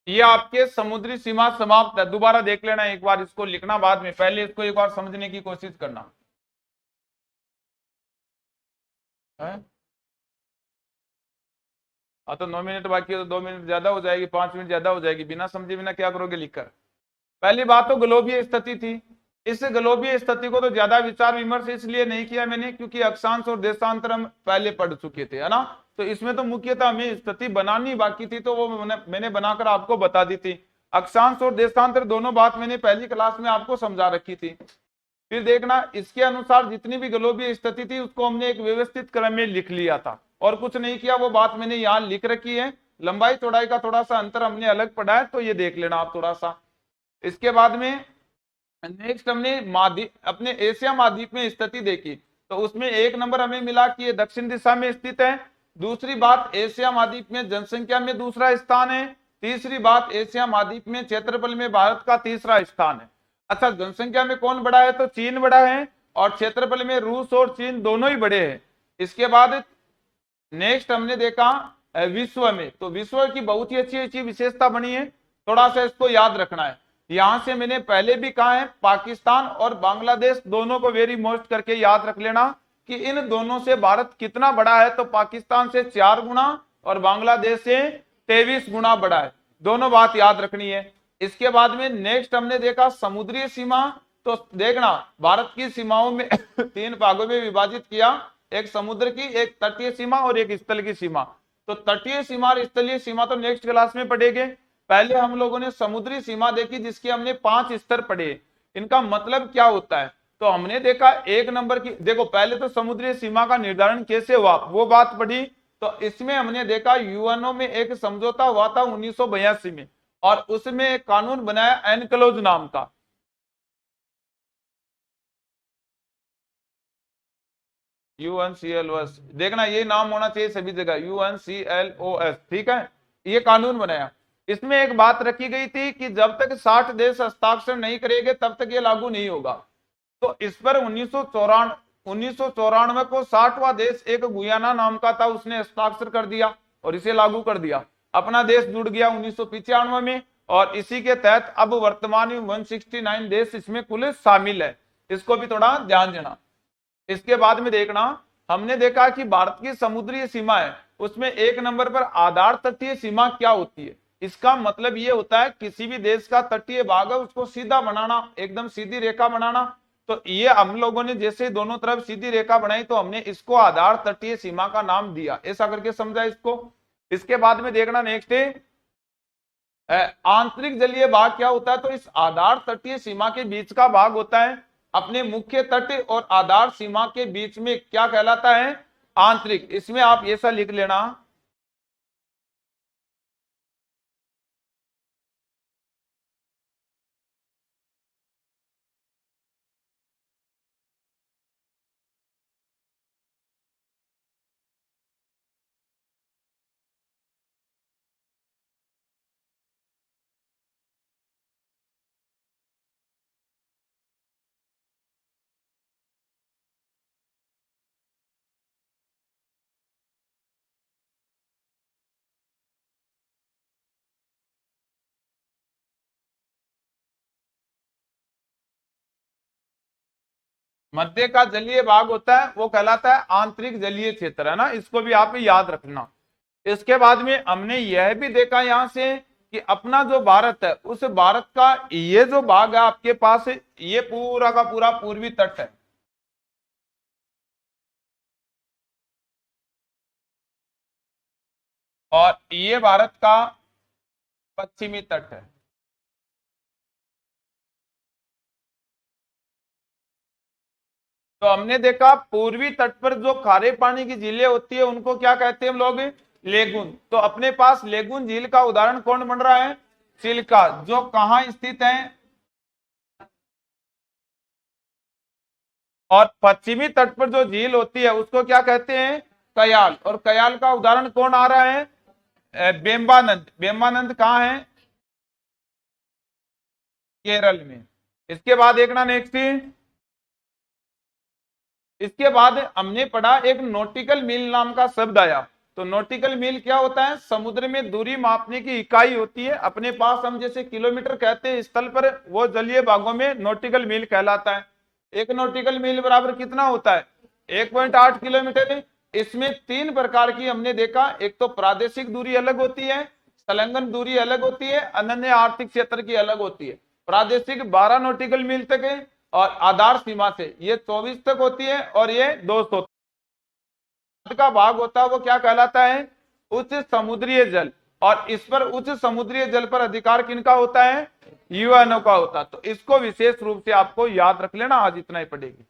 ये आपके समुद्री सीमा समाप्त है। दोबारा देख लेना एक बार, इसको लिखना बाद में, पहले इसको एक बार समझने की कोशिश करना है। हाँ तो 9 मिनट बाकी है, तो 2 मिनट ज्यादा हो जाएगी, 5 मिनट ज्यादा हो जाएगी, बिना समझे बिना क्या करोगे लिखकर। पहली बात तो ग्लोबीय स्थिति थी। इस ग्लोबीय स्थिति को तो ज्यादा विचार विमर्श इसलिए नहीं किया मैंने क्योंकि अक्षांश और देशांतर हम पहले पढ़ चुके थे, है ना। तो इसमें तो मुख्यतः हमें स्थिति बनानी बाकी थी, तो वो मैंने बनाकर आपको बता दी थी। अक्षांश और देशांतर दोनों बात मैंने पहली क्लास में आपको समझा रखी थी। फिर देखना, इसके अनुसार जितनी भी ग्लोबीय स्थिति थी उसको हमने एक व्यवस्थित क्रम में लिख लिया था और कुछ नहीं किया, वो बात मैंने यहाँ लिख रखी है। लंबाई चौड़ाई का थोड़ा सा अंतर हमने अलग पढ़ा है, तो ये देख लेना आप थोड़ा सा। इसके बाद में नेक्स्ट हमने महाद्वीप, अपने एशिया महाद्वीप में स्थिति देखी, तो उसमें एक नंबर हमें मिला कि ये दक्षिण दिशा में स्थित है। दूसरी बात, एशिया महाद्वीप में जनसंख्या में दूसरा स्थान है। तीसरी बात, एशिया महाद्वीप में क्षेत्रफल में भारत का तीसरा स्थान है। अच्छा, जनसंख्या में कौन बड़ा है, तो चीन बड़ा है, और क्षेत्रफल में रूस और चीन दोनों ही बड़े हैं। इसके बाद नेक्स्ट हमने देखा विश्व में, तो विश्व की बहुत ही अच्छी अच्छी विशेषता बनी है, थोड़ा सा इसको याद रखना है। यहां से मैंने पहले भी कहा है, पाकिस्तान और बांग्लादेश दोनों को वेरी मोस्ट करके याद रख लेना कि इन दोनों से भारत कितना बड़ा है, तो पाकिस्तान से 4 गुना और बांग्लादेश से 23 गुना बड़ा है। दोनों बात याद रखनी है। इसके बाद में नेक्स्ट हमने देखा समुद्री सीमा, तो देखना भारत की सीमाओं में 3 भागों में विभाजित किया, एक समुद्र की, एक तटीय सीमा और एक स्थल की सीमा। तो तटीय सीमा और स्थलीय सीमा तो नेक्स्ट क्लास में पढ़ेंगे। पहले हम लोगों ने समुद्री सीमा देखी जिसके हमने 5 स्तर पढ़े, इनका मतलब क्या होता है। तो हमने देखा 1 नंबर की, देखो पहले तो समुद्री सीमा का निर्धारण कैसे हुआ वो बात पढ़ी। तो इसमें हमने देखा यूएनओ में एक समझौता हुआ था 1982 में, और उसमें एक कानून बनाया एनक्लोज नाम का। यूएनसीएलओएस, देखना ये नाम होना चाहिए सभी जगह, यूएनसीएलओएस, ठीक है। ये कानून बनाया, इसमें एक बात रखी गई थी कि जब तक 60 देश हस्ताक्षर नहीं करेंगे तब तक ये लागू नहीं होगा। तो इस पर 1994 को 60वां देश एक गुयाना नाम का था, उसने हस्ताक्षर कर दिया और इसे लागू कर दिया। अपना देश जुड़ गया 1995 में, और इसी के तहत अब वर्तमान में 169 देश इसमें कुल शामिल है। इसको भी थोड़ा ध्यान देना। इसके बाद में देखना, हमने देखा कि भारत की समुद्री सीमा है, उसमें 1 नंबर पर आधार तटीय सीमा क्या होती है। इसका मतलब ये होता है किसी भी देश का तटीय भाग है उसको सीधा बनाना, एकदम सीधी रेखा बनाना। तो ये हम लोगों ने जैसे दोनों तरफ सीधी रेखा बनाई तो हमने इसको आधार तटीय सीमा का नाम दिया, ऐसा करके समझा इसको। इसके बाद में देखना नेक्स्ट आंतरिक जलीय भाग क्या होता है, तो इस आधार तटीय सीमा के बीच का भाग होता है अपने मुख्य तट और आधार सीमा के बीच में, क्या कहलाता है, आंतरिक। इसमें आप ऐसा लिख लेना, मध्य का जलीय भाग होता है वो कहलाता है आंतरिक जलीय क्षेत्र, है ना, इसको भी आप याद रखना। इसके बाद में हमने यह भी देखा यहां से कि अपना जो भारत है उस भारत का ये जो भाग है आपके पास, ये पूरा का पूरा पूर्वी तट है, और ये भारत का पश्चिमी तट है। तो हमने देखा पूर्वी तट पर जो खारे पानी की झीलें होती है उनको क्या कहते हैं हम लोग, लेगुन। तो अपने पास लेगुन झील का उदाहरण कौन बन रहा है, चिल्का, जो कहां स्थित है, और पश्चिमी तट पर जो झील होती है उसको क्या कहते हैं, कयाल। और कयाल का उदाहरण कौन आ रहा है, बेम्बानंद। बेम्बानंद कहाँ है, केरल में। इसके बाद देखना नेक्स्ट, इसके बाद हमने पढ़ा एक नॉटिकल मील नाम का शब्द आया। तो नॉटिकल मील क्या होता है? समुद्र में दूरी मापने की इकाई होती है। अपने पास हम जैसे किलोमीटर कहते हैं स्थल पर, वो जलीय भागों में नॉटिकल मील कहलाता है। एक नॉटिकल मील बराबर कितना होता है? 1.8 किलोमीटर है। इसमें 3 प्रकार की हमने देखा, एक तो प्रादेशिक दूरी अलग होती है, संलग्न दूरी अलग होती है, अनन्य आर्थिक क्षेत्र की अलग होती है। प्रादेशिक 12 नॉटिकल मील तक है और आधार सीमा से ये 24 तक होती है और ये 200 का भाग होता है, वो क्या कहलाता है? उच्च समुद्रीय जल। और इस पर उच्च समुद्रीय जल पर अधिकार किनका होता है? यूएनओ का होता है। तो इसको विशेष रूप से आपको याद रख लेना, आज इतना ही पड़ेगी।